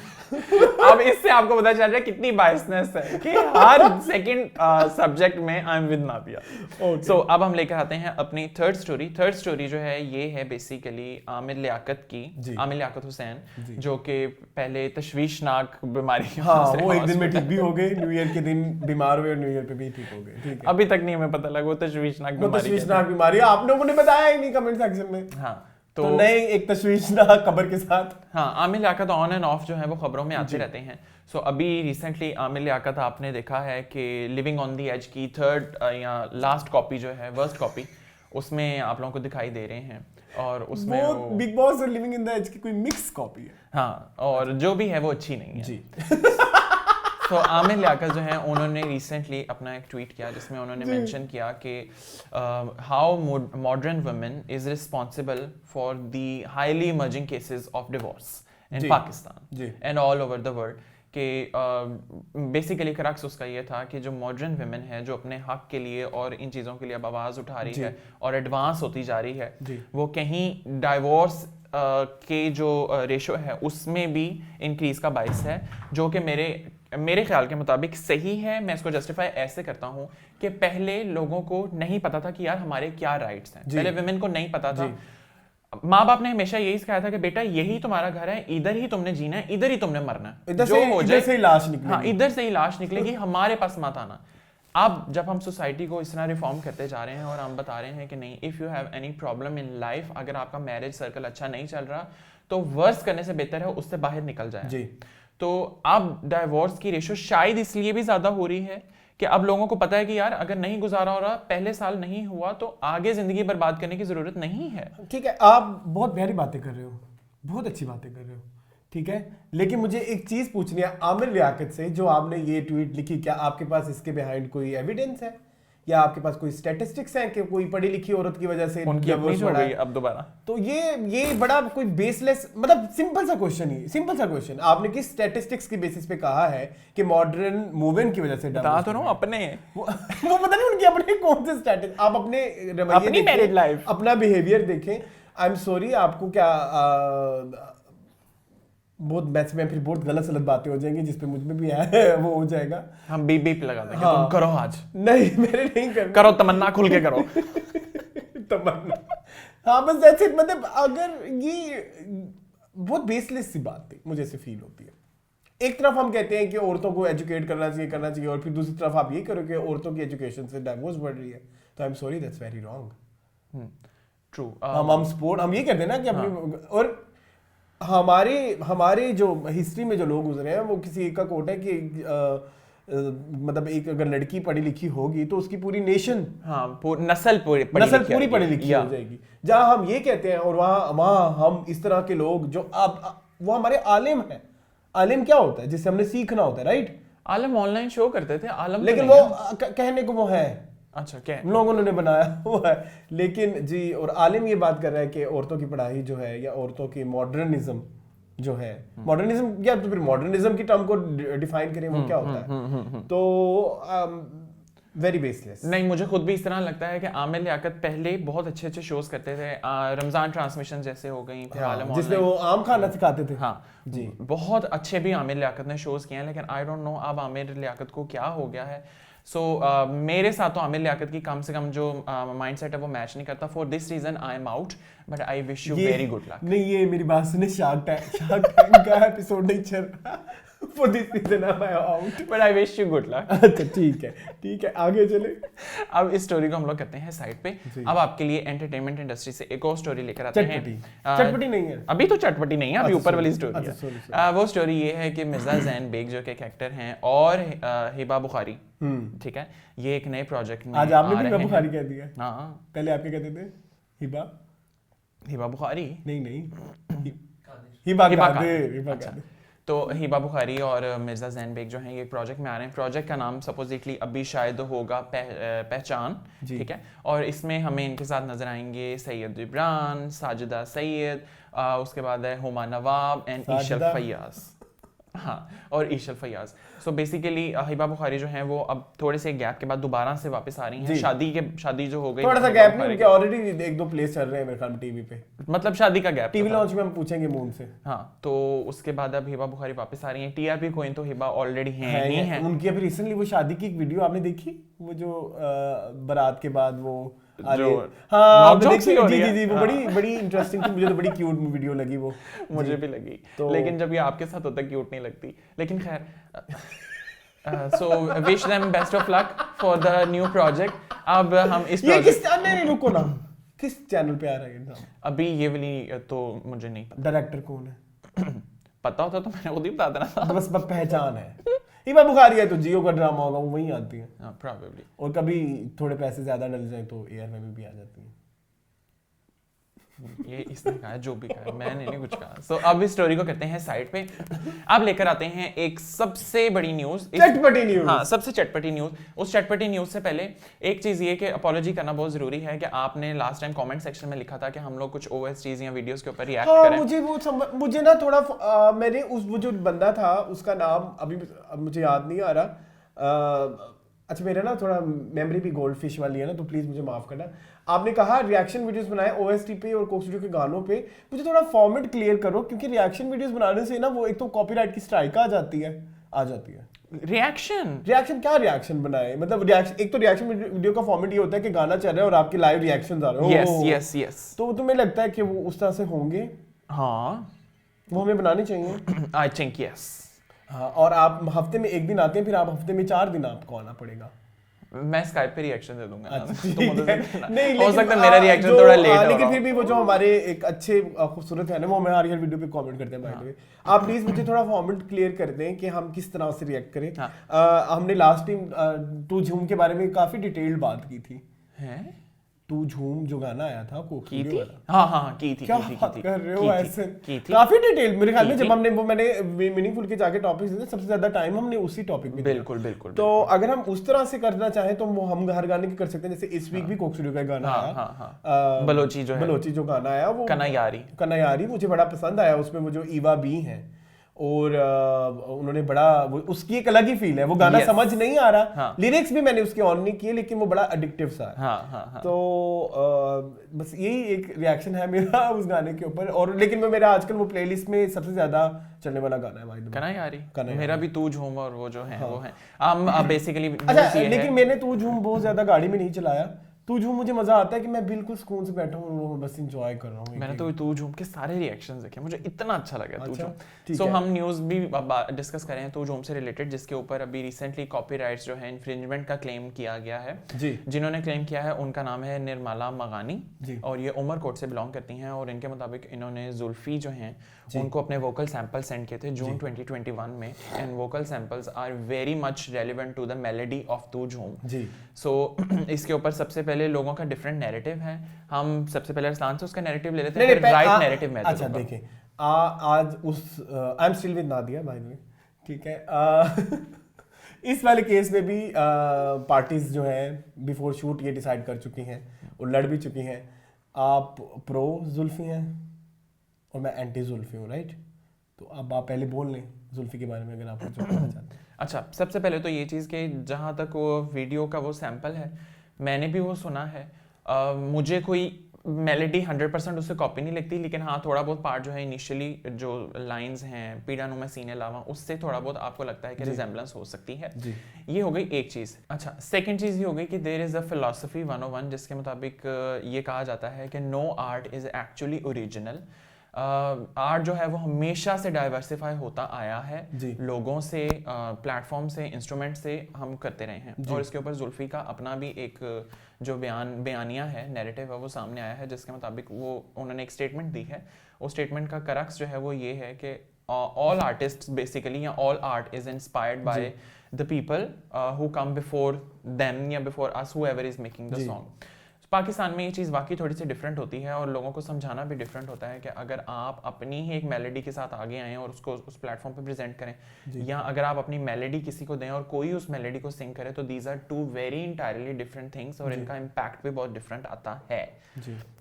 अब इससे आपको पता चल रहा है कितनी बायसनेस है कि हर सेकंड सब्जेक्ट में आई एम विद नादिया। सो अब हम लेकर आते हैं अपनी थर्ड स्टोरी जो है ये है बेसिकली आमिर लियाकत की, आमिर लियाकत हुसैन, जो कि पहले तशवीशनाक बीमारी, हाँ, वो एक दिन में ठीक भी हो गए, न्यू ईयर के दिन बीमार हुए और न्यू ईयर पे भी ठीक हो गए। ठीक है, अभी तक नहीं हमें पता लगा वो तशवीशनाक बीमारी आप लोगों ने बताया ही नहीं कमेंट सेक्शन में। हाँ, तो नए एक तशवीशनाक खबर के साथ। हाँ, Aamir Liaquat on and off जो है वो खबरों में आते रहते हैं। सो अभी रिसेंटली आमिर लियाकत आपने देखा है कि लिविंग ऑन दी एज की 3rd या लास्ट कॉपी जो है, वर्स्ट कॉपी, उसमें आप लोगों को दिखाई दे रहे हैं और उसमें वो बिग बॉस और लिविंग इन द एज की कोई मिक्स कॉपी है। हाँ, और जो भी है वो अच्छी नहीं है जी। तो आमिर लियाकत जो है उन्होंने रिसेंटली अपना एक ट्वीट किया जिसमें उन्होंने मेंशन किया कि how modern women is responsible for the highly emerging cases of divorce in Pakistan and all over the world. कि बेसिकली क्रक्स उसका ये था कि जो मॉडर्न वुमेन है जो अपने हक के लिए और इन चीज़ों के लिए अब आवाज़ उठा रही है और एडवांस होती जा रही है, वो कहीं डाइवोर्स के जो रेशो है उसमें भी इंक्रीज का बायस है, जो कि मेरे ख्याल के मुताबिक सही है। मैं इसको जस्टिफाई ऐसे करता हूँ कि पहले लोगों को नहीं पता था कि यार हमारे क्या राइट्स हैं, पहले वुमेन को नहीं पता था। माँ बाप ने हमेशा यही सिखाया था कि बेटा यही तुम्हारा घर है, इधर ही तुमने जीना है, इधर ही तुमने मरना है, जो हो जाए इधर से ही लाश निकलेगी। हाँ, इधर से ही लाश निकलेगी, हमारे पास मत आना। अब जब हम सोसाइटी को इस तरह रिफॉर्म करते जा रहे हैं और हम बता रहे हैं कि नहीं, if you have any problem in life, अगर आपका मैरिज सर्कल अच्छा नहीं चल रहा तो वर्स करने से बेहतर है उससे बाहर निकल जाए। जी। तो अब डाइवोर्स की रेशो शायद इसलिए भी ज़्यादा हो रही है कि अब लोगों को पता है कि यार अगर नहीं गुजारा हो रहा, पहले साल नहीं हुआ, तो आगे ज़िंदगी बर्बाद करने की ज़रूरत नहीं है। ठीक है, आप बहुत प्यारी बातें कर रहे हो, बहुत अच्छी बातें कर रहे हो, ठीक है, लेकिन मुझे एक चीज पूछनी है आमिर लियाकत से, जो आपने ये ट्वीट लिखी, क्या आपके पास इसके बिहाइंड कोई एविडेंस है या आपके पास कोई स्टैटिस्टिक्स हैं कि कोई पढ़ी लिखी औरत की वजह से उनकी अपनी हो गई अब दोबारा? तो ये बड़ा कोई बेसलेस, मतलब सिंपल सा क्वेश्चन आपने किस स्टैटिस्टिक्स की बेसिस पे कहा है कि मॉडर्न मूवमेंट की वजह से बता तो रहा हूं अपने वो पता नहीं उनके अपने कौन से स्टैटिस्टिक्स, आप अपने रवैये अपनी मैरिड लाइफ, अपना बिहेवियर देखें। आई एम सॉरी, आपको क्या बहुत मैं फिर बहुत गलत सलत बातें हो जाएंगी जिस पे मुझ में भी है वो हो जाएगा, हम बीप बीप लगा देंगे। हाँ, तुम करो आज। नहीं मेरे नहीं करो तमन्ना, खुल के करो तमन्ना। हाँ बस दैट्स इट। मतलब अगर ये बहुत बेसलेस सी बात थी, मुझे ऐसे फील होती है। एक तरफ हम कहते हैं कि औरतों को एजुकेट करना चाहिए और फिर दूसरी तरफ आप ये करो कि औरतों की एजुकेशन से डाइवोर्स बढ़ रही है, तो I am sorry that's very wrong. True. हम ये कहते हैं ना कि अपनी, और हमारे जो हिस्ट्री में जो लोग गुजरे हैं वो किसी एक का कोट है कि मतलब एक अगर लड़की पढ़ी लिखी होगी तो उसकी पूरी नेशन, नस्ल पूरी पढ़ी लिखी हो जाएगी। जहां हम ये कहते हैं और वहां हम इस तरह के लोग जो वो हमारे आलिम हैं। आलिम क्या होता है? जिससे हमने सीखना होता है, राइट? आलिम ऑनलाइन शो करते थे, आलम लेकिन वो कहने को वो है, अच्छा क्या हम लोगों ने बनाया वो है। लेकिन जी, और आलिम ये बात कर रहा है कि औरतों की पढ़ाई जो है या औरतों की मॉडर्निज्म जो है, मॉडर्निज्म या तो फिर मॉडर्निज्म की टर्म को डिफाइन करें वो क्या होता है, तो वेरी बेसलेस। नहीं, मुझे खुद भी इस तरह लगता है कि आमिर लियाकत पहले बहुत अच्छे अच्छे शोज करते थे, रमजान ट्रांसमिशन जैसे हो गई, फिर आलम जिसमें वो आम खाना सिखाते थे। हाँ जी, बहुत अच्छे भी आमिर लियाकत ने शोज किए हैं, लेकिन आई डोंट नो अब आमिर लियाकत को क्या हो गया है। सो मेरे साथ तो आमिर लियाकत की कम से कम जो माइंडसेट है वो मैच नहीं करता। For this reason I am out, but I wish you very good luck. नहीं, ये मेरी बात सुने, शार्क टैंक का एपिसोड नहीं चल रहा। For this reason I'm out. But I wish you good luck. अच्छा ठीक है, आगे चले। अब इस स्टोरी को हम लोग करते हैं साइड पे। अब आपके लिए एंटरटेनमेंट इंडस्ट्री से एक और स्टोरी लेकर आते हैं। चटपटी नहीं है अभी, तो चटपटी नहीं है अभी, ऊपर वाली स्टोरी है। वो स्टोरी ये है कि मिर्जा ज़ैन बेग जो कि एक एक्टर हैं और हिबा बुखारी, ठीक है, ये एक नए प्रोजेक्ट में आज आपने भी हिबा बुखारी कह दिया। हाँ, पहले आप क्या कहते थे? हिबा बुखारी नहीं, हिबा कादिर। तो हिबा बुखारी और मिर्जा ज़ैन बेग जो हैं ये एक प्रोजेक्ट में आ रहे हैं। प्रोजेक्ट का नाम सपोजिटली अभी शायद होगा पहचान, ठीक है। और इसमें हमें इनके साथ नजर आएंगे सैयद इब्रान, साजिदा सैयद, उसके बाद है हुमा नवाब एंड ईशल फैयाज। हाँ, और ईशल फैयाज। सो बेसिकली हिबा बुखारी जो हैं वो अब थोड़े से गैप के बाद दोबारा से वापस आ रही हैं। शादी जो हो गई, थोड़ा सा गैप नहीं, उनके ऑलरेडी एक दो प्लेस चल रहे हैं मेरे ख्याल में टीवी पे, मतलब शादी का गैप टीवी लॉन्च में हम पूछेंगे मून से। हाँ, तो उसके बाद अब हिबा बुखारी वापस आ रही हैं। टीआरपी कोइन तो हिबा ऑलरेडी हैं। उनकी अभी रिसेंटली वो शादी की एक वीडियो आपने देखी, वो जो बारात के बाद वो जो जी, वो बड़ी इंटरेस्टिंग थी। मुझे तो बड़ी क्यूट वीडियो लगी वो, मुझे भी लगी। लेकिन जब ये आपके साथ होता है क्यूट नहीं लगती। लेकिन खैर, so wish them best of luck for the new project. अब हम इस नहीं, रुको ना, किस चैनल पे आ रहा है अभी ये वाली? तो मुझे नहीं पता डायरेक्टर कौन है। पता होता तो मैंने खुद ही बता देना था। बस पहचान है। हिबा बुखारी है तो जियो का ड्रामा होगा, वो वहीं आती है प्रोबेबली, और कभी थोड़े पैसे ज्यादा डल जाए तो एयर में भी आ जाती है। ये इसने कहा, जो भी कहा, मैंने नहीं कुछ कहा। सो अब इस स्टोरी को करते हैं साइड पे। अब लेकर आते हैं एक सबसे बड़ी न्यूज, चटपटी न्यूज। हाँ, सबसे चटपटी न्यूज। उस चटपटी न्यूज से पहले एक चीज ये कि अपॉलॉजी करना बहुत जरूरी है कि आपने लास्ट टाइम कमेंट सेक्शन में लिखा था कि हम लोग कुछ ओएसटीज या वीडियोस के ऊपर रिएक्ट करें। मुझे ना थोड़ा मैंने वो जो बंदा था उसका नाम अभी मुझे याद नहीं आ रहा। अच्छा, मेरा ना थोड़ा मेमोरी भी गोल्ड फिश वाली है ना, तो प्लीज मुझे माफ करना। आपने कहा रिएक्शन वीडियोस बनाए ओएसटी पे और कोक स्टूडियो के गानों पे। मुझे थोड़ा फॉर्मेट क्लियर करो, क्योंकि रिएक्शन वीडियोस बनाने से ना वो एक तो कॉपीराइट की स्ट्राइक आ जाती है। रिएक्शन क्या रिएक्शन बनाए, मतलब रिएक्शन, एक तो रिएक्शन वीडियो का फॉर्मेट ये होता है कि गाना चल रहा है और आपके लाइव रिएक्शंस आ रहे हैं। यस। तो तुम्हें लगता है कि वो उस तरह से होंगे? हाँ, वो हमें बनाने चाहिए। I think yes. हाँ, और आप हफ्ते में एक दिन आते हैं, फिर आप हफ्ते में 4 दिन आपको आना पड़ेगा। मैं स्काइप पे रिएक्शन दे दूंगा। नहीं, हो सकता है मेरा रिएक्शन थोड़ा लेट हो, लेकिन फिर भी वो जो हमारे एक अच्छे खूबसूरत है ना, वो हमारे हर वीडियो पे कमेंट करते हैं। बाय द वे, आप प्लीज मुझे थोड़ा फॉर्मेट क्लियर कर दें कि हम किस तरह से रिएक्ट करें। हमने लास्ट टाइम टू झूम के बारे में काफी डिटेल्ड बात की थी। तू झूम जो गाना आया था की थी, हाँ की थी, क्या बात कर रहे हो ऐसे, काफी डिटेल मेरे ख्याल में जब हमने वो मैंने मीनिंगफुल के जाके टॉपिक्स दिए सबसे ज्यादा टाइम हमने उसी टॉपिक में बिल्कुल। तो अगर हम उस तरह से करना चाहें तो वो हम हर गाने की कर सकते हैं, जैसे इस वीक भी कोक स्टूडियो का गाना आया, बलोची जो गाना आया वो कनायारी मुझे बड़ा पसंद आया, उसमें वो जो ईवा बी है और उन्होंने बड़ा उसकी एक अलग ही फील है, वो गाना समझ नहीं आ रहा, लिरिक्स भी मैंने उसके ऑन नहीं किए लेकिन वो बड़ा एडिक्टिव सा है। तो बस यही एक रिएक्शन है मेरा उस गाने के ऊपर। और लेकिन मैं मेरा आजकल वो प्लेलिस्ट में सबसे ज्यादा चलने वाला गाना है भाई कनायारी, मेरा भी तू झूम और वो जो है वो है हम बेसिकली। अच्छा लेकिन मैंने तू झूम बहुत ज्यादा गाड़ी में नहीं चलाया, तू झूम मुझे मजा आता है कि मैं बिल्कुल सुकून से बैठा हूँ वो बस एंजॉय कर रहा हूँ। मैंने तो तू झूम के सारे रिएक्शंस देखे, मुझे इतना अच्छा लगा तू झूम। सो हम न्यूज़ भी डिस्कस करें हैं तू झूम से रिलेटेड, जिसके ऊपर अभी रिसेंटली कॉपीराइट्स जो है इन्फ्रिंजमेंट का क्लेम किया गया है। जिन्होंने क्लेम किया है उनका नाम है निर्मला मगानी और ये उमरकोट से बिलोंग करती हैं और इनके मुताबिक इन्होंने जुल्फी जो हैं उनको अपने वोकल सैंपल सेंड किए थे जून 2021 में, and vocal samples are very much relevant to the melody of Tu Jhoom. सो इसके ऊपर सबसे पहले लोगों का डिफरेंट नैरेटिव है, हम सबसे पहले अरसलान से उसका नैरेटिव ले लेते हैं, फिर राइट नैरेटिव में। अच्छा देखिए आज उस आई am still with Nadia by the way, ठीक है। इस वाले केस में भी पार्टीज जो है बिफोर शूट ये डिसाइड कर चुकी हैं और लड़ भी चुकी हैं। आप प्रो जुल्फी हैं और मैं एंटी जुल्फी हूँ, राइट? तो अब आप पहले बोल लें जुल्फी के बारे में अगर आप कुछ कहना चाहते हैं। अच्छा, सबसे पहले तो ये चीज़ कि जहाँ तक वो वीडियो का वो सैंपल है मैंने भी वो सुना है, मुझे कोई मेलोडी 100% उससे कॉपी नहीं लगती, लेकिन हाँ थोड़ा बहुत पार्ट जो है इनिशियली जो लाइंस हैं पीड़ानु में सीने लावा उससे थोड़ा बहुत आपको लगता है कि रिजेम्बलेंस हो सकती है। ये हो गई एक चीज़। अच्छा, सेकंड चीज़ ये हो गई कि देयर इज़ अ फिलॉसफी 101 जिसके मुताबिक ये कहा जाता है कि no art is actually original. Art जो है वो हमेशा से डाइवर्सिफाई होता आया है, लोगों से, प्लेटफॉर्म से, इंस्ट्रूमेंट से हम करते रहे हैं। और इसके ऊपर जुल्फी का अपना भी एक जो बयानिया है, नैरेटिव है, वो सामने आया है जिसके मुताबिक वो उन्होंने एक स्टेटमेंट दी है। उस स्टेटमेंट का करक्स जो है वो ये है कि ऑल आर्टिस्ट्स बेसिकली या all art is inspired by the people who come before them या before us, whoever is making the song. Pakistan में ये चीज़ वाकई थोड़ी सी डिफरेंट होती है और लोगों को समझाना भी डिफरेंट होता है कि अगर आप अपनी ही एक मेलोडी के साथ आगे आएँ और उसको उस प्लेटफॉर्म पे प्रेजेंट करें, या अगर आप अपनी मेलोडी किसी को दें और कोई उस मेलोडी को सिंग करे, तो these are two very entirely different things और इनका इम्पैक्ट भी बहुत डिफरेंट आता है।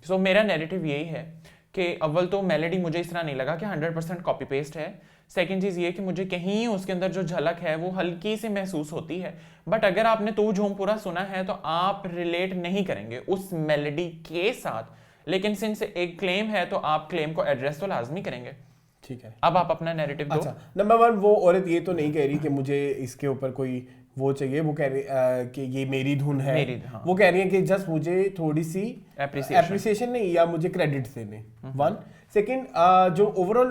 सो मेरा नैरेटिव यही है कि अव्वल तो मेलोडी मुझे इस तरह नहीं लगा कि 100% कॉपी पेस्ट है। सेकंड चीज़ ये कि मुझे कहीं उसके अंदर जो झलक है वो हल्की सी महसूस होती है, बट अगर आपने तू झूम पूरा सुना है तो आप रिलेट नहीं करेंगे उस मेलोडी के साथ, लेकिन सिंस एक क्लेम है तो आप क्लेम को एड्रेस तो लाजमी करेंगे। ठीक है, अब आप अपना नैरेटिव दो। अच्छा, नंबर 1 वो औरत ये तो नहीं कह रही कि मुझे इसके ऊपर कोई वो चाहिए, वो कह रही कि ये मेरी धुन है, हाँ। वो कह रही है कि जस्ट मुझे थोड़ी सी एप्रिसिएशन नहीं या मुझे क्रेडिट देने। 1 सेकेंड, जो ओवरऑल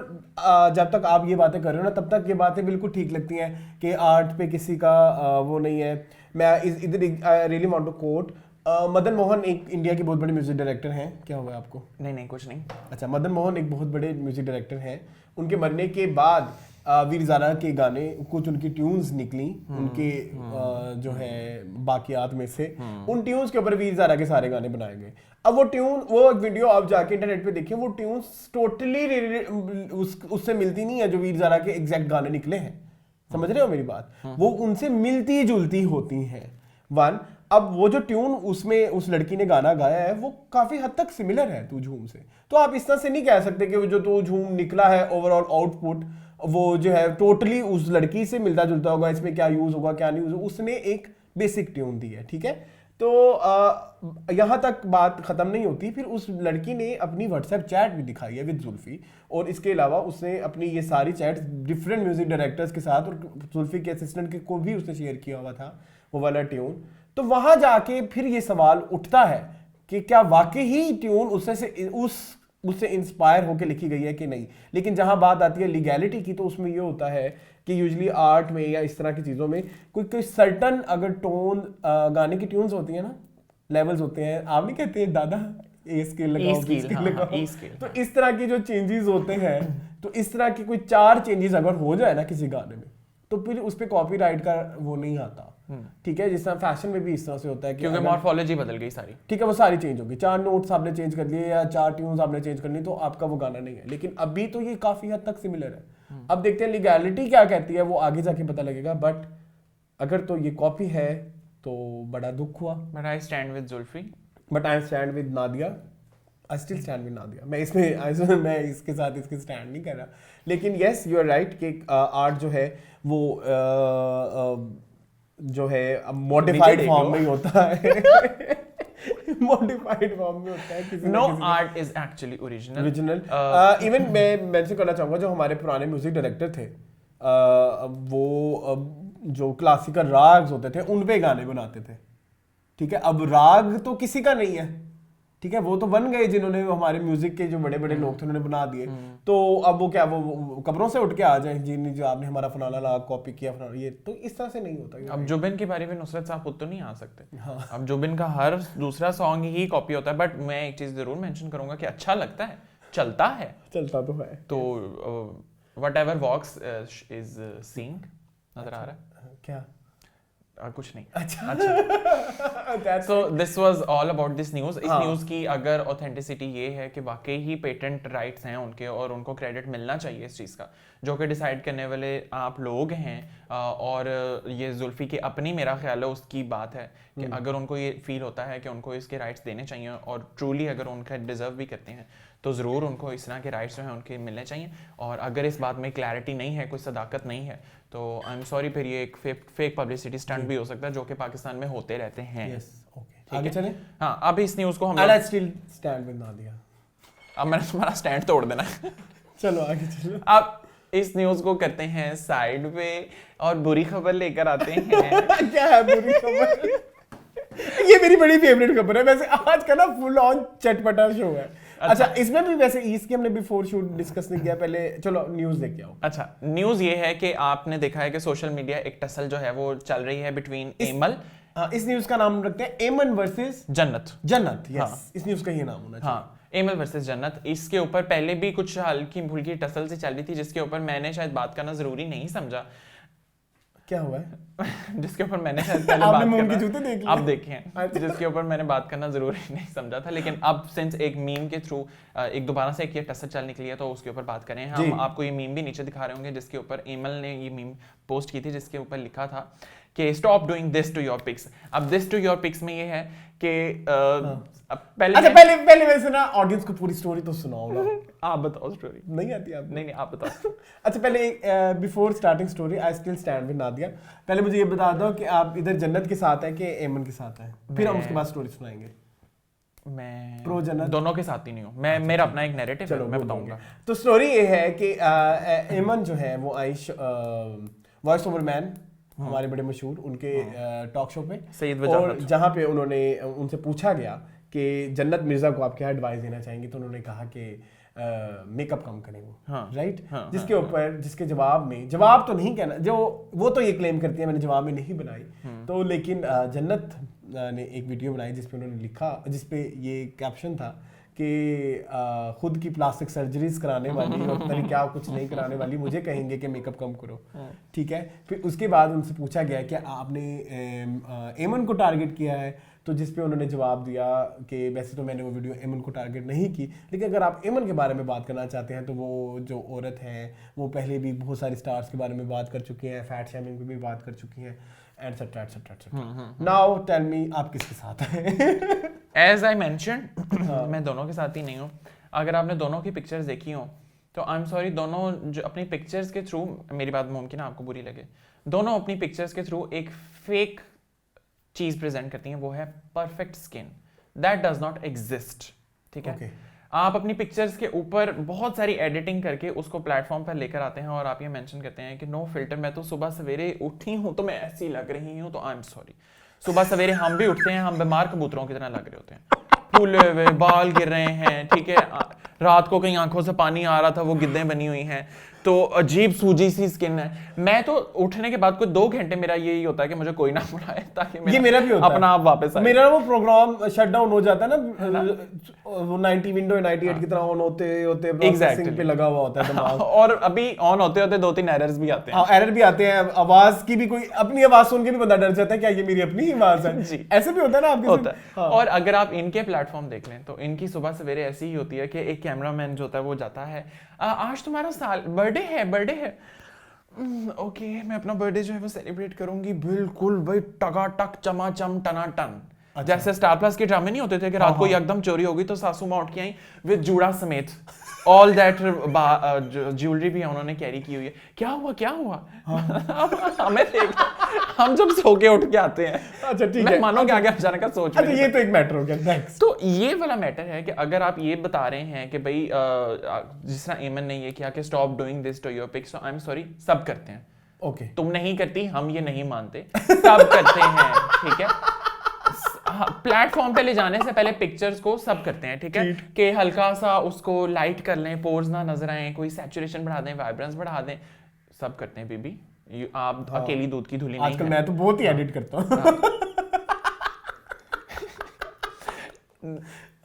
जब तक आप ये बातें कर रहे हो ना तब तक ये बातें बिल्कुल ठीक लगती हैं कि आर्ट पे किसी का वो नहीं है। मैं इधर really want to quote Madan Mohan, एक इंडिया के बहुत बड़े म्यूजिक डायरेक्टर हैं। क्या हुआ आपको? नहीं कुछ नहीं। अच्छा, मदन मोहन एक बहुत बड़े म्यूजिक डायरेक्टर हैं। उनके मरने के बाद वीर ज़ारा के गाने, कुछ उनकी ट्यून्स निकली उनके जो है बाकियात में से, उन ट्यून्स के ऊपर वीर ज़ारा के सारे गाने बनाए गए। अब वो वीडियो आप जाके इंटरनेट पे देखिए, वो ट्यून्स टोटली उससे मिलती नहीं है जो वीर ज़ारा के एग्जैक्ट गाने निकले हैं। समझ रहे हो मेरी बात? वो उनसे मिलती जुलती होती हैं। 1, अब वो जो ट्यून उसमें उस लड़की ने गाना गाया है वो काफी हद तक सिमिलर है तू झूम से। तो आप इस तरह से नहीं कह सकते कि जो तू झूम निकला है ओवरऑल आउटपुट वो जो है टोटली उस लड़की से मिलता जुलता होगा, इसमें क्या यूज होगा क्या नहीं यूज होगा। उसने एक बेसिक ट्यून दी है, ठीक है। तो यहाँ तक बात खत्म नहीं होती। फिर उस लड़की ने अपनी व्हाट्सएप चैट भी दिखाई है विद जुल्फी, और इसके अलावा उसने अपनी ये सारी चैट्स डिफरेंट म्यूजिक डायरेक्टर्स के साथ और जुल्फी के असिस्टेंट के को भी उसने शेयर किया हुआ था वो वाला ट्यून। तो वहां जाके फिर ये सवाल उठता है कि क्या वाकई ही ट्यून उससे इंस्पायर होकर लिखी गई है कि नहीं। लेकिन जहां बात आती है लीगैलिटी की, तो उसमें ये होता है कि यूजुअली आर्ट में या इस तरह की चीज़ों में कोई सर्टन अगर टोन गाने की ट्यून्स होती है ना, लेवल्स होते हैं, आप नहीं कहते हैं दादा ए स्केल लगाओ, बी स्केल लगाओ, तो इस तरह के जो चेंजेस होते हैं, तो इस तरह की कोई 4 चेंजेस अगर हो जाए ना किसी गाने में, तो फिर उस पर कॉपीराइट का वो नहीं आता। ठीक है, जिस तरह फैशन में भी इस तरह से होता है कि क्योंकि मॉर्फोलॉजी बदल गई सारी, ठीक है, वो सारी चेंज होगी, 4 नोट्स आपने चेंज कर लिए या 4 ट्यून्स आपने चेंज कर ली तो आपका वो गाना नहीं है। लेकिन अभी तो ये काफी हद तक सिमिलर है। अब देखते हैं लीगैलिटी क्या कहती है, वो आगे जाके पता लगेगा। बट अगर तो ये कॉपी है तो बड़ा दुख हुआ। But I stand with Zulfi, but I stand with Nadia, I still stand with Nadia. मैं इसके साथ इसके स्टैंड नहीं कर रहा। लेकिन यस यू आर राइट कि आर्ट जो है वो जो है मॉडिफाइड फॉर्म में ही होता है। मॉडिफाइड फॉर्म में होता है। No art is actually original. Even मैं मेंशन करना चाहूंगा जो हमारे पुराने म्यूजिक डायरेक्टर थे, वो जो क्लासिकल राग्स होते थे उन पे गाने बनाते थे। ठीक है, अब राग तो किसी का नहीं है। ठीक है, वो तो बन गए जिन्होंने हमारे म्यूजिक के जो बड़े बड़े लोग थे उन्होंने बना दिए। तो अब वो क्या वो कब्रों से उठ के आ जाए जी जो आपने हमारा फलाना राग कॉपी किया फलाना, ये तो इस तरह से नहीं होता। अब जुबिन के बारे में नुसरत साहब खुद तो नहीं आ सकते। हाँ। अब जुबिन का हर दूसरा सॉन्ग ही कॉपी होता है। बट मैं एक चीज जरूर मेंशन करूंगा कि अच्छा लगता है, चलता है, चलता तो है। तो व्हाटएवर वॉक्स इज सीइंग नजर आ रहा है क्या? कुछ नहीं। अच्छा। So this was all about this news। इस न्यूज़ की अगर ऑथेंटिसिटी ये है कि वाकई ही पेटेंट राइट्स हैं उनके और उनको क्रेडिट मिलना चाहिए इस चीज़ का, जो कि डिसाइड करने वाले आप लोग हैं। और ये जुल्फी की अपनी मेरा ख्याल है उसकी बात है कि अगर उनको ये फील होता है कि उनको इसके राइट्स देने चाहिए और ट्रूली अगर उनका डिजर्व भी करते हैं तो ज़रूर उनको इस तरह के राइट्स जो हैं उनके मिलने चाहिए। और अगर इस बात में क्लैरिटी नहीं है, कोई सदाकत नहीं है, तो आई एम सॉरी, फिर ये एक फेक पब्लिसिटी स्टंट भी हो सकता है जो कि पाकिस्तान में होते रहते हैं। आगे चलें? हाँ, अब इस न्यूज़ को हम स्टिल स्टैंड विद नादिया। अब मैंने तुम्हारा स्टैंड तोड़ देना है। चलो आगे चलो। अब इस न्यूज़ को करते हैं साइड पे और बुरी खबर लेकर आते हैं। क्या है बुरी खबर? ये मेरी बड़ी फेवरेट खबर है वैसे। आज का ना फुल ऑन चटपटा शो है। अच्छा, इसमें भी वैसे इसकी हमने बिफोर शूट डिस्कस नहीं किया, पहले चलो न्यूज़ देख के आओ। अच्छा, न्यूज़ ये है कि आपने देखा है कि सोशल मीडिया एक टसल जो है वो चल रही है बिटवीन एमल। इस न्यूज़ का नाम रखते हैं एमन वर्सेस जन्नत। यस। हाँ। इस न्यूज़ का ये नाम होना चाहिए। हाँ, एमल वर्सेस जन्नत। इसके ऊपर पहले भी कुछ हल्की फुल्की टसल से चल रही थी जिसके ऊपर मैंने शायद बात करना जरूरी नहीं समझा। क्या हुआ है? जिसके ऊपर मैंने शायद पहले बात करना जूते देख लिए? अब देखें जिसके ऊपर मैंने बात करना जरूरी नहीं समझा था, लेकिन अब सिंस एक मीम के थ्रू एक दोबारा से एक ये टसल चल निकली है तो उसके ऊपर बात करें। हम आपको ये मीम भी नीचे दिखा रहे होंगे जिसके ऊपर एमल ने ये मीम पोस्ट की थी जिसके ऊपर लिखा था कि stop doing this to your pics. अब दिस टू योर पिक्स में ये है कि पहले वैसे ना ऑडियंस को पूरी स्टोरी तो सुनाओ ना। आप बताओ स्टोरी। नहीं आती आप? नहीं आप बताओ। अच्छा, पहले before starting story I still stand with Nadia, पहले मुझे ये बता दो कि आप इधर जन्नत के साथ हैं कि एमन के साथ हैं, फिर हम उसके बाद स्टोरी सुनाएंगे। मैं प्रो जन्नत दोनों के साथ ही नहीं हूँ मैं। मेरा अपना एक नैरेटिव है, मैं बताऊंगा। तो स्टोरी ये है कि एमन जो है वो आई वॉइस ओवर मैन हमारे बड़े मशहूर उनके टॉक शो पे सईद और जहाँ पे उन्होंने उनसे पूछा गया कि जन्नत मिर्जा को आप क्या एडवाइस देना चाहेंगे, तो उन्होंने कहा कि मेकअप कम करें वो। हाँ, राइट। हाँ, जिसके ऊपर जिसके जवाब तो नहीं कहना, जो वो तो ये क्लेम करती है मैंने जवाब में नहीं बनाई, तो लेकिन जन्नत ने एक वीडियो बनाई जिसपे उन्होंने लिखा, जिसपे ये कैप्शन था कि खुद की प्लास्टिक सर्जरीज कराने वाली और पता नहीं क्या कुछ नहीं कराने वाली मुझे कहेंगे कि मेकअप कम करो। ठीक है, फिर उसके बाद उनसे पूछा गया कि आपने एमन को टारगेट किया है, तो जिस पे उन्होंने जवाब दिया कि वैसे तो मैंने वो वीडियो एमन को टारगेट नहीं की, लेकिन अगर आप एमन के बारे में बात करना चाहते हैं तो वो जो औरत है वो पहले भी बहुत सारी स्टार्स के बारे में बात कर चुकी हैं, फैट शेमिंग पे भी बात कर चुकी हैं, etcetera etcetera etcetera. Now tell me आप किसके साथ हैं? एज आई मेंशन्ड मैं दोनों के साथ ही नहीं हूँ। अगर आपने दोनों की पिक्चर्स देखी हो तो आई एम सॉरी, दोनों जो अपनी पिक्चर्स के थ्रू, मेरी बात मुमकिन है आपको बुरी लगे, दोनों अपनी पिक्चर्स के थ्रू एक फेक चीज प्रेजेंट करती हैं, वो है perfect skin. That does not exist. ठीक है, आप अपनी पिक्चर्स के ऊपर बहुत सारी एडिटिंग करके उसको प्लेटफॉर्म पर लेकर आते हैं और आप ये मेंशन करते हैं कि नो फिल्टर, मैं तो सुबह सवेरे उठी हूं तो मैं ऐसी लग रही हूं, तो आई एम सॉरी। सुबह सवेरे हम भी उठते हैं, हम बीमार कबूतरों की तरह लग रहे होते हैं, फूले हुए बाल गिर रहे हैं। ठीक है, रात को कहीं आंखों से पानी आ रहा था, वो गिद्दें बनी हुई हैं, तो अजीब सूजी सी स्किन है। मैं तो उठने के बाद कोई 2 घंटे मेरा यही होता है कि मुझे कोई ना बुलाए ताकि ये मेरा भी होता अपना आप वापस आए। मेरा वो प्रोग्राम शट डाउन हो जाता है ना, वो 90 विंडो 98 की तरह ऑन होते होते प्रोसेसिंग पे लगा हुआ होता है दिमाग। और अभी ऑन होते होते 2-3 एरर्स भी आते हैं। हाँ एरर भी आते हैं, आवाज की भी, कोई अपनी आवाज सुन के भी बंदा डर जाता है क्या ये मेरी अपनी आवाज है। जी ऐसे भी होता है ना आपके होता है। और अगर आप इनके प्लेटफॉर्म देख लें तो इनकी सुबह सवेरे ऐसी ही होती है कि एक कैमरामैन जो होता है वो जाता है, आज तुम्हारा साल बर्थडे है ओके मैं अपना बर्थडे जो है वो सेलिब्रेट करूंगी बिल्कुल भाई टकाटक चमाचम टनाटन। जैसे स्टार प्लस के ड्रामे नहीं होते थे कि रात को एकदम चोरी होगी तो सासू माँ उठ के आई विद जूड़ा समेत, ऑल दैट ज्वेलरी भी उन्होंने कैरी की हुई है। क्या हुआ हमें देख, हम जब सो के उठ के आते हैं, अच्छा ठीक है, मानो कि आगे अचानक का सोच। अच्छा ये तो एक मैटर हो गया। नेक्स्ट तो ये वाला मैटर है कि अगर आप ये बता रहे हैं कि भाई जिस तरह एमन ने ये किया कि stop doing this to your pics, I am sorry, सब करते हैं। ओके तुम नहीं करती, हम ये नहीं मानते, सब करते हैं, ठीक है। प्लेटफॉर्म पे ले जाने से पहले पिक्चर्स को सब करते हैं, ठीक है, कि हल्का सा उसको लाइट कर लें, पोर्स ना नजर आए, कोई सैचुरेशन बढ़ा दें, वाइब्रेंस बढ़ा दें, सब करते हैं बीबी। आप अकेली दूध की धुली नहीं। आजकल मैं तो बहुत ही एडिट करता हूँ।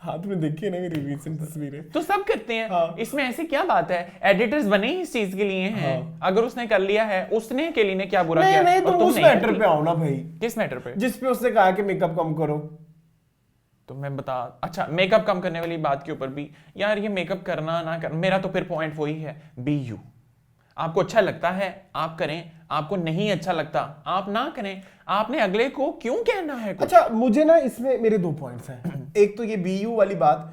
हाँ तुमने देखी है ना मेरी रीसेंट तस्वीरें, तो सब करते हैं। हाँ। इसमें ऐसी क्या बात है, एडिटर्स बने ही इस चीज के लिए हैं। हाँ। अगर उसने कर लिया है, उसने अकेली ने क्या बुरा किया? नहीं तुम उस मैटर पे आओ ना भाई। किस मैटर पे? जिस पे उसने कहा कि मेकअप कम करो। तो मैं बता, अच्छा मेकअप कम करने वाली बात के ऊपर भी यार, ये मेकअप करना ना करना, मेरा तो फिर पॉइंट वही है, बी यू। आपको अच्छा लगता है आप करें, आपको नहीं अच्छा लगता आप ना करें। आपने अगले को क्यों कहना है कुछ? अच्छा मुझे ना इसमें मेरे 2 पॉइंट्स हैं। एक तो ये बीयू वाली बात,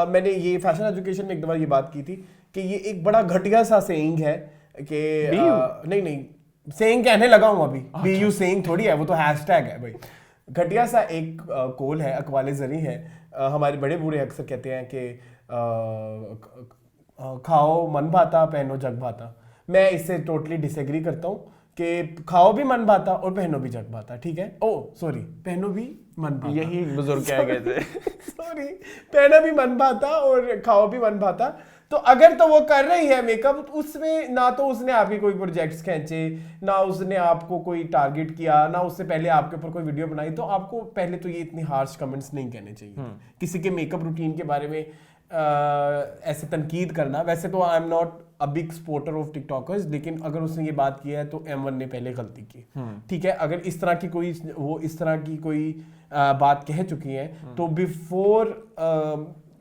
मैंने ये फैशन एजुकेशन में एक दफा ये बात की थी कि ये एक बड़ा घटिया सा सेइंग है कि नहीं सेइंग कहने लगा हूं अभी। बीयू सेइंग थोड़ी है, वो तो हैशटैग है भाई। घटिया सा एक कोल है, अकवाले ज़री है, हमारे बड़े बूढ़े अक्सर कहते हैं कि खाओ मन भाता पहनो जग भाता। मैं इससे टोटली डिसएग्री करता हूँ कि खाओ भी मन भाता और पहनो भी जग भाता, ठीक है। ओ सॉरी, पहनो भी मन भाता, यही बुजुर्ग कह गए थे। सॉरी, पहना भी मन भाता और खाओ भी मन भाता। तो अगर तो वो कर रही है मेकअप, उसमें ना तो उसने आपके कोई प्रोजेक्ट्स खींचे, ना उसने आपको कोई टारगेट किया, ना उससे पहले आपके ऊपर कोई वीडियो बनाई, तो आपको पहले तो ये इतनी हार्श कमेंट्स नहीं कहने चाहिए किसी के मेकअप रूटीन के बारे में। ऐसे तनकीद करना, वैसे तो I am not a big supporter of TikTokers, लेकिन अगर उसने ये बात की है तो M1 ने पहले गलती की, ठीक है। अगर इस तरह की कोई बात कह चुकी है तो बिफोर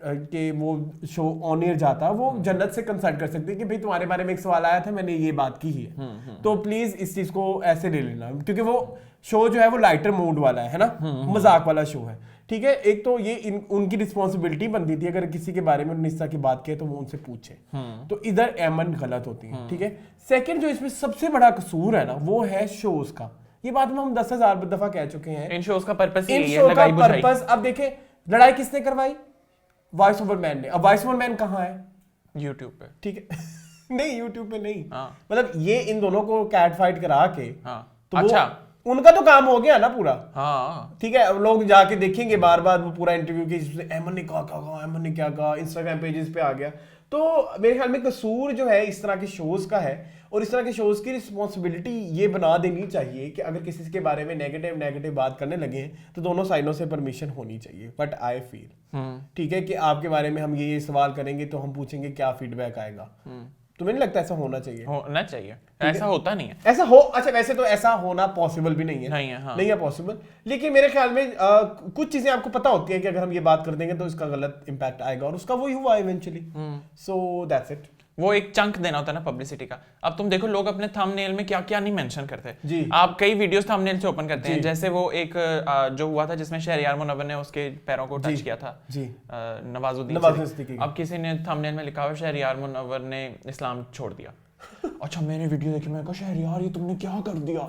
कि वो शो ऑन एयर जाता, वो जन्नत से कंसल्ट कर सकती है कि भाई तुम्हारे बारे में एक सवाल आया था, मैंने ये बात की है, तो प्लीज इस चीज को ऐसे ले लेना, क्योंकि वो शो जो है वो लाइटर मूड वाला है ना, मजाक वाला शो है, ठीक है। एक तो ये उनकी रिस्पॉन्सिबिलिटी बनती थी, अगर किसी के बारे में उन्होंने इस तरह की बात की तो वो उनसे पूछे। तो इधर M1 गलत होती है, ठीक है। सेकंड जो इसमें सबसे बड़ा कसूर है ना, वो है शोज का। ये बात में हम 10,000 दफा कह चुके हैं। इन शोज का पर्पस यही है, लगाई बुझाई। अब देखें लड़ाई किसने करवाई, वॉइस ओवर मैन ने। अब वॉइस ओवर मैन कहाँ है? यूट्यूब पे, ठीक है। नहीं यूट्यूब पे नहीं, मतलब ये इन दोनों को कैट फाइट करा के, तो अच्छा उनका तो काम हो गया ना पूरा। हाँ ठीक है, लोग जाके देखेंगे बार बार वो पूरा इंटरव्यू की, एमन ने कहा, एमन ने क्या कहा, इंस्टाग्राम पेजेस पे आ गया। तो मेरे ख्याल में कसूर जो है इस तरह के शोज का है, और इस तरह के शोज की रिस्पॉन्सिबिलिटी ये बना देनी चाहिए कि अगर किसी के बारे में नेगेटिव बात करने लगे हैं तो दोनों साइडों से परमिशन होनी चाहिए। बट आई फील ठीक है कि आपके बारे में हम ये सवाल करेंगे तो हम पूछेंगे क्या फीडबैक आएगा। तुम्हें नहीं लगता ऐसा होना चाहिए? ऐसा होता नहीं है। ऐसा हो, अच्छा वैसे तो ऐसा होना पॉसिबल भी नहीं है, नहीं है पॉसिबल, लेकिन मेरे ख्याल में कुछ चीजें आपको पता होती है कि अगर हम ये बात कर देंगे तो इसका गलत इंपैक्ट आएगा, और उसका वही हुआ इवेंचुअली। So that's it. वो एक चंक देना होता है ना पब्लिसिटी का। अब तुम देखो लोग अपने थंबनेल में क्या क्या नहीं मेंशन करते जी। आप कई वीडियोस थंबनेल से ओपन करते हैं, जैसे वो एक जो हुआ था जिसमें शहरयार मुनव्वर ने उसके पैरों को टच किया था जी, नवाजुद्दीन। अब किसी ने थंबनेल में लिखा हुआ शहरयार मुनव्वर ने इस्लाम छोड़ दिया। अच्छा मैंने वीडियो देखी, मैंने कहा शहरयार ये तुमने क्या कर दिया।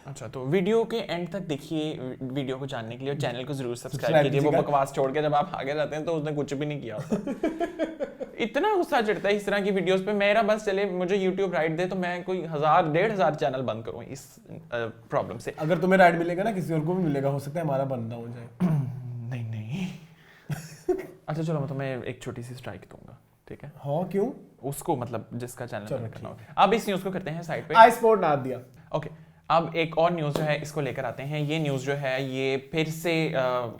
अच्छा तो वीडियो के एंड तक देखिए वीडियो को जानने के लिए, और चैनल को जरूर सब्सक्राइब कीजिए। वो बकवास छोड़ के जब आप आगे जाते हैं तो उसने कुछ भी नहीं किया होता। इतना गुस्सा चढ़ता है इस तरह की वीडियोस पे। मेरा बस चले मुझे YouTube राइट दे तो मैं कोई 1000-1500 चैनल बंद करूं इस प्रॉब्लम से। अगर तुम्हें राइट मिलेगा ना किसी और को भी मिलेगा, हो सकता है हमारा बंदा हो जाए। नहीं अच्छा चलो मैं तुम्हें एक छोटी सी स्ट्राइक दूंगा, ठीक है? हाँ क्यों? उसको मतलब जिसका चैनल करना हो। अब इस न्यूज़ को करते हैं साइड पे। आई स्पोर्ट ना दिया। ओके, अब एक और न्यूज़ जो है इसको लेकर आते हैं। ये न्यूज़ जो है ये फिर से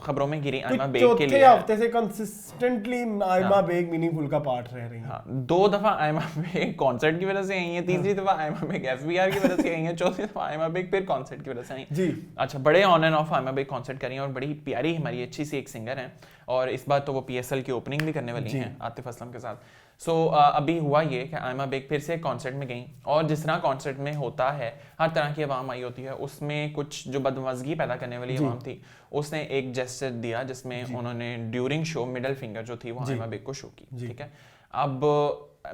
खबरों में गिरी आयमा बेग के लिए। चौथे हफ्ते से कंसिस्टेंटली आयमा बेग मीनिंगफुल का पार्ट रह रही है। हाँ, 2 दफा आयमा बेग कॉन्सर्ट की वजह से आई है, तीसरी दफा आयमा बेग एफबीआर की वजह से आई है, चौथी दफा आयमा बेग फिर कॉन्सर्ट की वजह से आई जी। अच्छा, बड़े on and off Aima Baig concert करी और बड़ी प्यारी हमारी अच्छी सी एक सिंगर है, और इस बार तो वो पीएसएल की ओपनिंग भी करने वाली हैं आतिफ असलम के साथ। सो अभी हुआ ये कि आयमा बेग फिर से कॉन्सर्ट में गई, और जिस तरह कॉन्सर्ट में होता है हर तरह की आवाम आई होती है, उसमें कुछ जो बदमज़गी पैदा करने वाली आवाम थी उसने एक जेस्चर दिया जिसमें उन्होंने ड्यूरिंग शो मिडल फिंगर जो थी वो आयमा बेग को शो की। ठीक है, अब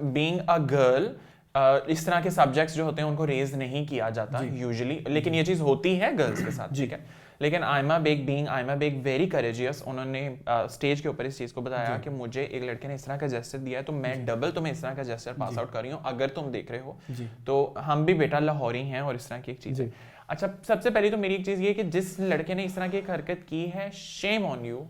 बीइंग अ गर्ल इस तरह के सब्जेक्ट्स जो होते हैं उनको रेज नहीं किया जाता यूजुअली, लेकिन ये चीज़ होती है गर्ल्स के साथ। ठीक है, लेकिन आयमा बेग वेरी करेजियस, उन्होंने स्टेज के ऊपर इस चीज़ को बताया कि मुझे एक लड़के ने इस तरह का जेस्चर दिया है तो मैं डबल तुम्हें इस तरह का जेस्चर पास आउट कर रही हूँ, अगर तुम देख रहे हो तो हम भी बेटा लाहौरी हैं और इस तरह की एक चीज़ है। अच्छा, सबसे पहले तो मेरी एक चीज़ ये कि जिस लड़के ने इस तरह की एक हरकत की है, शेम ऑन यू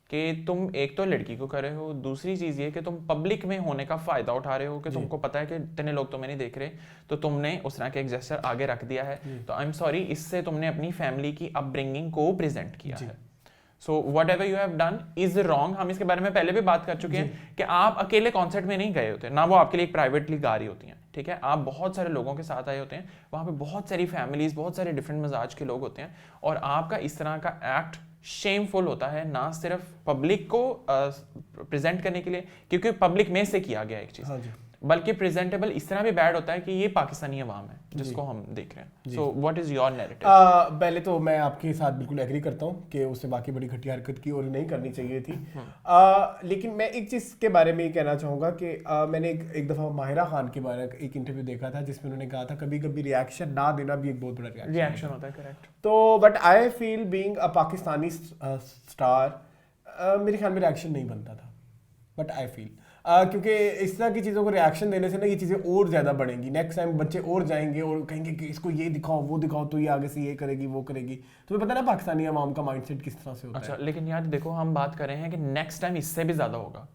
कि तुम एक तो लड़की को कर रहे हो, दूसरी चीज़ ये कि तुम पब्लिक में होने का फ़ायदा उठा रहे हो कि तुमको पता है कि इतने लोग तुम्हें नहीं देख रहे, तो तुमने उस तरह के एक जेस्चर आगे रख दिया है। तो आई एम सॉरी, इससे तुमने अपनी फैमिली की अपब्रिंगिंग को प्रेजेंट किया है। So what ever you have done is wrong. हम इसके बारे में पहले भी बात कर चुके हैं कि आप अकेले कॉन्सर्ट में नहीं गए होते, ना वो आपके लिए एक प्राइवेटली गा रही होती हैं। ठीक है, आप बहुत सारे लोगों के साथ आए होते हैं, वहाँ पे बहुत सारी फैमिलीज, बहुत सारे डिफरेंट मिजाज के लोग होते हैं, और आपका इस तरह का एक्ट शेमफुल होता है, ना सिर्फ पब्लिक को प्रेजेंट करने के लिए, क्योंकि पब्लिक में से किया गया एक चीज़, बल्कि प्रेजेंटेबल इस तरह भी बैड होता है कि ये पाकिस्तानी अवाम है जिसको हम देख रहे हैं। So what is your narrative? पहले तो मैं आपके साथ बिल्कुल एग्री करता हूँ कि उसने बाकी बड़ी घटिया हरकत की और नहीं करनी चाहिए थी। लेकिन मैं एक चीज़ के बारे में ये कहना चाहूँगा कि मैंने एक दफ़ा माहिरा खान के बारे में एक इंटरव्यू देखा था जिसमें उन्होंने कहा था कभी कभी रिएक्शन ना देना भी एक बहुत बड़ा रिएक्शन होता है। करेक्ट। तो but I feel being a Pakistani star मेरे ख्याल में रिएक्शन नहीं बनता था, बट आई फील क्योंकि इस तरह की चीज़ों को रिएक्शन देने से ना ये चीज़ें और ज़्यादा बढ़ेंगी। नेक्स्ट टाइम बच्चे और जाएंगे और कहेंगे कि इसको ये दिखाओ वो दिखाओ, तो ये आगे से ये करेगी वो करेगी। तुम्हें पता ना पाकिस्तानी अवाम का माइंडसेट किस तरह से होता है। अच्छा, लेकिन यार देखो, हम बात कर रहे हैं कि नेक्स्ट टाइम इससे भी ज़्यादा होगा,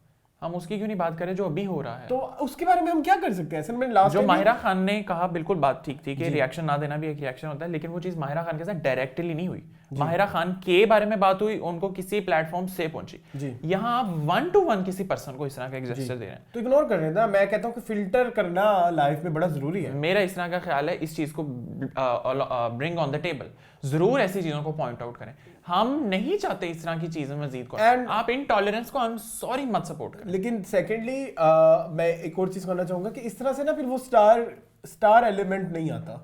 हम उसकी क्यों नहीं बात करें जो अभी हो रहा है? तो उसके बारे में हम क्या कर सकते हैं? असल में लास्ट जो माहिरा खान ने कहा बिल्कुल बात ठीक थी कि रिएक्शन ना देना भी एक रिएक्शन होता है, लेकिन वो चीज़ माहिरा खान के साथ डायरेक्टली नहीं हुई। माहिरा खान के बारे में बात हुई, उनको किसी प्लेटफॉर्म से पहुंची। यहाँ आप 1-to-1 किसी पर्सन को इस तरह का एक जेस्चर दे रहे हैं तो इग्नोर कर रहे हैं ना। मैं कहता हूँ कि फिल्टर करना लाइफ में बड़ा जरूरी है। मेरा इस तरह का ख्याल है, इस चीज़ को ब्रिंग ऑन द टेबल, जरूर ऐसी चीज़ों को पॉइंट आउट करें। हम नहीं चाहते इस तरह की चीज़ें मजीद को, आप इनटॉलरेंस को हम सॉरी मत सपोर्ट करें। लेकिन सेकेंडली मैं एक और चीज़ कहना चाहूँगा कि इस तरह से ना फिर वो स्टार एलिमेंट नहीं आता।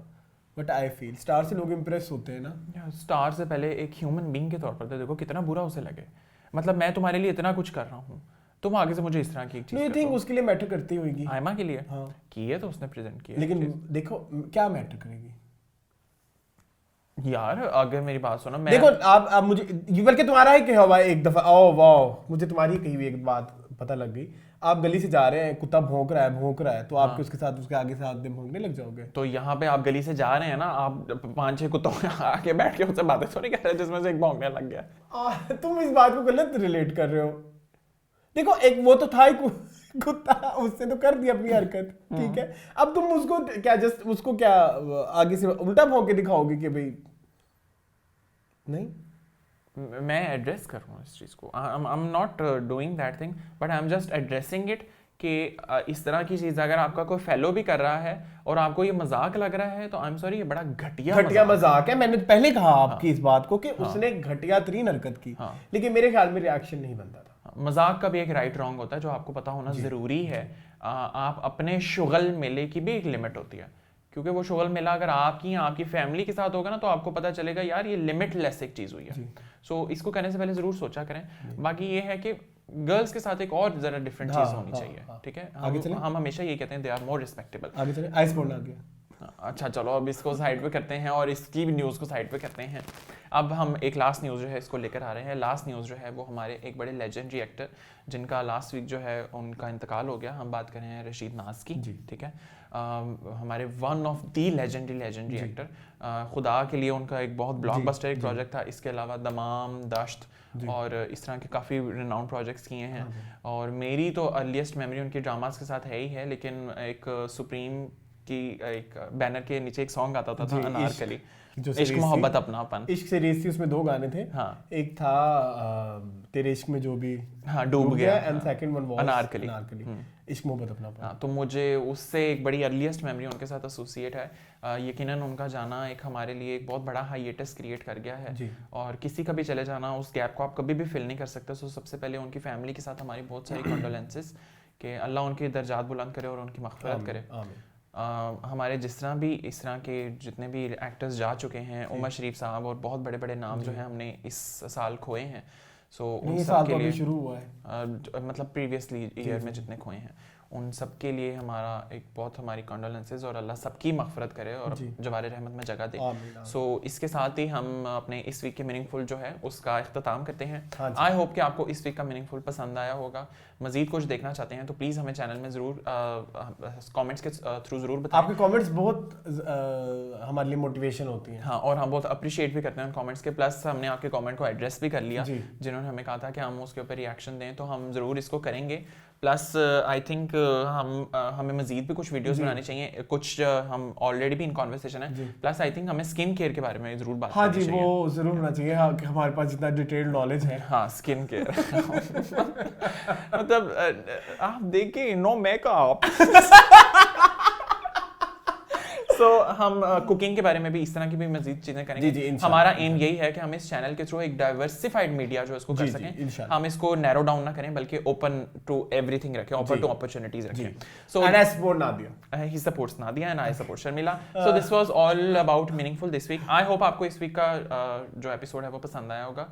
बट आई फील स्टार से लोग इंप्रेस होते हैं ना। स्टार से पहले एक ह्यूमन बीइंग के तौर पर तो देखो कितना बुरा उसे लगे। मतलब मैं तुम्हारे लिए इतना कुछ कर रहा हूँ, तुम आगे से मुझे इस तरह की एक चीज़। आई थिंक उसके लिए मैटर करती होगी आयमा के लिए। हाँ, की है तो उसने प्रेजेंट किया। लेकिन देखो क्या मैटर करेगी यार, अगर मेरी बात सुनो, मैं देखो आप मुझे बल्कि तुम्हारा ही कहा हुआ एक दफा, ओ वाह, मुझे तुम्हारी कही हुई एक बात पता लग गई। आप गली से जा रहे हैं, कुत्ता भौंक रहा है तो आप उसके साथ उसके आगे से हाथ में भौंकने लग जाओगे। तो यहाँ पे आप गली से जा रहे हैं ना, आप 5-6 कुत्तों आके बैठ के उनसे बातें तो नहीं कर रहे जिसमें से एक भौंकने लग गया। तुम इस बात को गलत रिलेट कर रहे हो। देखो एक वो तो था ही कुत्ता, उससे तो कर दिया अपनी हरकत, ठीक है। अब तुम उसको क्या जस्ट उसको क्या आगे से उल्टा भौंक के दिखाओगे कि भाई नहीं? मैं एड्रेस कर रहा हूँ इस चीज़ को। I am not doing that thing, but I am just addressing it कि इस तरह की चीज़ अगर आपका कोई फेलो भी कर रहा है और आपको ये मजाक लग रहा है तो आई एम सॉरी, ये बड़ा घटिया मजाक है। मैंने पहले कहा आपकी इस बात को कि उसने घटिया तरीन हरकत की, लेकिन मेरे ख्याल में रिएक्शन नहीं बनता था। मजाक का भी एक राइट रॉन्ग होता है जो आपको पता होना ज़रूरी है। आप अपने शुगल मेले की भी एक लिमिट होती है, क्योंकि वो शुगल मेला अगर आपकी फैमिली के साथ होगा ना तो आपको पता चलेगा यार ये लिमिटलेस एक चीज़ हुई है। सो इसको करने से पहले ज़रूर सोचा करें। बाकी ये है कि गर्ल्स के साथ एक और ज़रा डिफरेंट चीज़ होनी चाहिए, ठीक है। हम हमेशा ये कहते हैं दे आर मोर रिस्पेक्टेबल। आगे चले, आइस बॉल आ गया। अच्छा चलो अब इसको साइड पे करते हैं और इसकी भी न्यूज़ को साइड पे करते हैं। अब हम एक लास्ट न्यूज़ जो है इसको लेकर आ रहे हैं। लास्ट न्यूज़ जो है वो हमारे एक बड़े लेजेंडरी एक्टर जिनका लास्ट वीक जो है उनका इंतकाल हो गया। हम बात कर रहे हैं रशीद नाज की, ठीक है। हमारे one of the legendary actor, खुदा के लिए उनका एक बहुत ब्लॉकबस्टर एक प्रोजेक्ट था। इसके अलावा दमाम, दश्त और इस तरह के काफ़ी रिनाउंड प्रोजेक्ट्स किए हैं। और मेरी तो अर्लीस्ट मेमोरी उनके ड्रामास के साथ है ही है, लेकिन एक सुप्रीम की एक बैनर के नीचे एक सॉन्ग आता था अनारकली, इश्क मोहब्बत अपनापन। इश्क से रेस थी, उसमें 2 गाने थे। हाँ, एक था तेरे इश्क में जो भी डूब गया and second one was Anarkali, इश्क मोहब्बत अपनापन। हाँ, तो मुझे उससे एक बड़ी अर्लीस्ट मेमोरी उनके साथ एसोसिएट है। यकीनन उनका जाना एक हमारे लिए एक बहुत बड़ा हाइएटस क्रिएट कर गया है और किसी का भी चले जाना उस गैप को आप कभी भी फिल नहीं कर सकते। सो सबसे पहले उनकी फैमिली के साथ हमारी बहुत सारी कंडोलेंसेस कि अल्लाह उनके दर्जात बुलंद करे और उनकी मग़फ़िरत करे। हमारे जिस तरह भी इस तरह के जितने भी एक्टर्स जा चुके हैं, उमर शरीफ साहब और बहुत बड़े बड़े नाम जो हैं हमने इस साल खोए हैं। सो उन सब के लिए शुरू हुआ है, मतलब प्रीवियसली ईयर में जितने खोए हैं उन सब के लिए हमारा एक बहुत हमारी कंडोलेंसेस और अल्लाह सबकी मग़फ़िरत करे और जवार रहमत में जगह दे। सो इसके साथ ही हम अपने इस वीक के मीनिंगफुल जो है उसका इख्तिताम करते हैं। आई होप कि आपको इस वीक का मीनिंगफुल पसंद आया होगा। मज़ीद कुछ देखना चाहते हैं तो प्लीज़ हमें चैनल में ज़रूर कमेंट्स के थ्रू ज़रूर बताएं। आपके कमेंट्स बहुत हमारे लिए मोटिवेशन होती हैं। हाँ, और हम बहुत अप्रिशिएट भी करते हैं कमेंट्स के। प्लस हमने आपके कमेंट को एड्रेस भी कर लिया, जिन्होंने हमें कहा था कि हम उसके ऊपर रिएक्शन दें, तो हम ज़रूर इसको करेंगे। प्लस आई थिंक हमें मज़ीद भी कुछ वीडियोस बनानी चाहिए, कुछ हम ऑलरेडी भी इन कॉन्वर्सेशन है। प्लस आई थिंक हमें स्किन केयर के बारे में ज़रूर बात करनी चाहिए। वो ज़रूर होना चाहिए। हाँ, कि हमारे पास जितना डिटेल्ड नॉलेज है। हाँ, स्किन केयर मतलब आप देखिए, नो मेकअप तो हम कुकिंग के बारे में भी इस तरह की भी मजीद चीजें करेंगे। हमारा एम यही है कि हम इस चैनल के थ्रू एक डाइवर्सिफाइड मीडिया जो इसको कर सकें। हम इसको नैरो डाउन ना करें बल्कि ओपन टू एवरीथिंग रखें, ओपन टू अपॉर्चुनिटीज रखें। सो and I support Nadia. He supports Nadia and I support Sharmila. So this was all about meaningful this week. I hope आपको इस वीक का जो एपिसोड है वो पसंद आया होगा।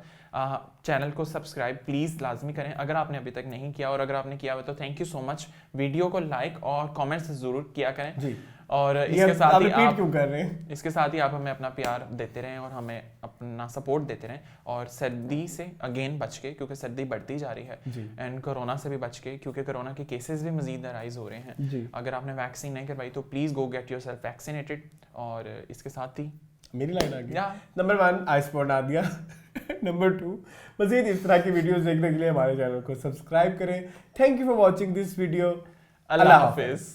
चैनल को सब्सक्राइब प्लीज़ लाजमी करें अगर आपने अभी तक नहीं किया, और अगर आपने किया हुआ तो thank you so much. Video को लाइक और कमेंट्स ज़रूर किया करें। और इसके साथ ही आप क्यों कर रहे हैं? इसके साथ ही आप हमें अपना प्यार देते रहें और हमें अपना सपोर्ट देते रहें। और सर्दी से अगेन बच के, क्योंकि सर्दी बढ़ती जा रही है, एंड कोरोना से भी बच के, क्योंकि कोरोना के केसेस भी मजीद राइज हो रहे हैं। अगर आपने वैक्सीन नहीं करवाई तो please go get yourself vaccinated. और इसके साथ ही मेरी लाइन आ गई। Number 1 I support Nadia. Number 2 मजीद इस तरह की वीडियोस देखने के लिए हमारे चैनल को सब्सक्राइब करें। Thank you for watching this video. अल्लाह हाफिज़।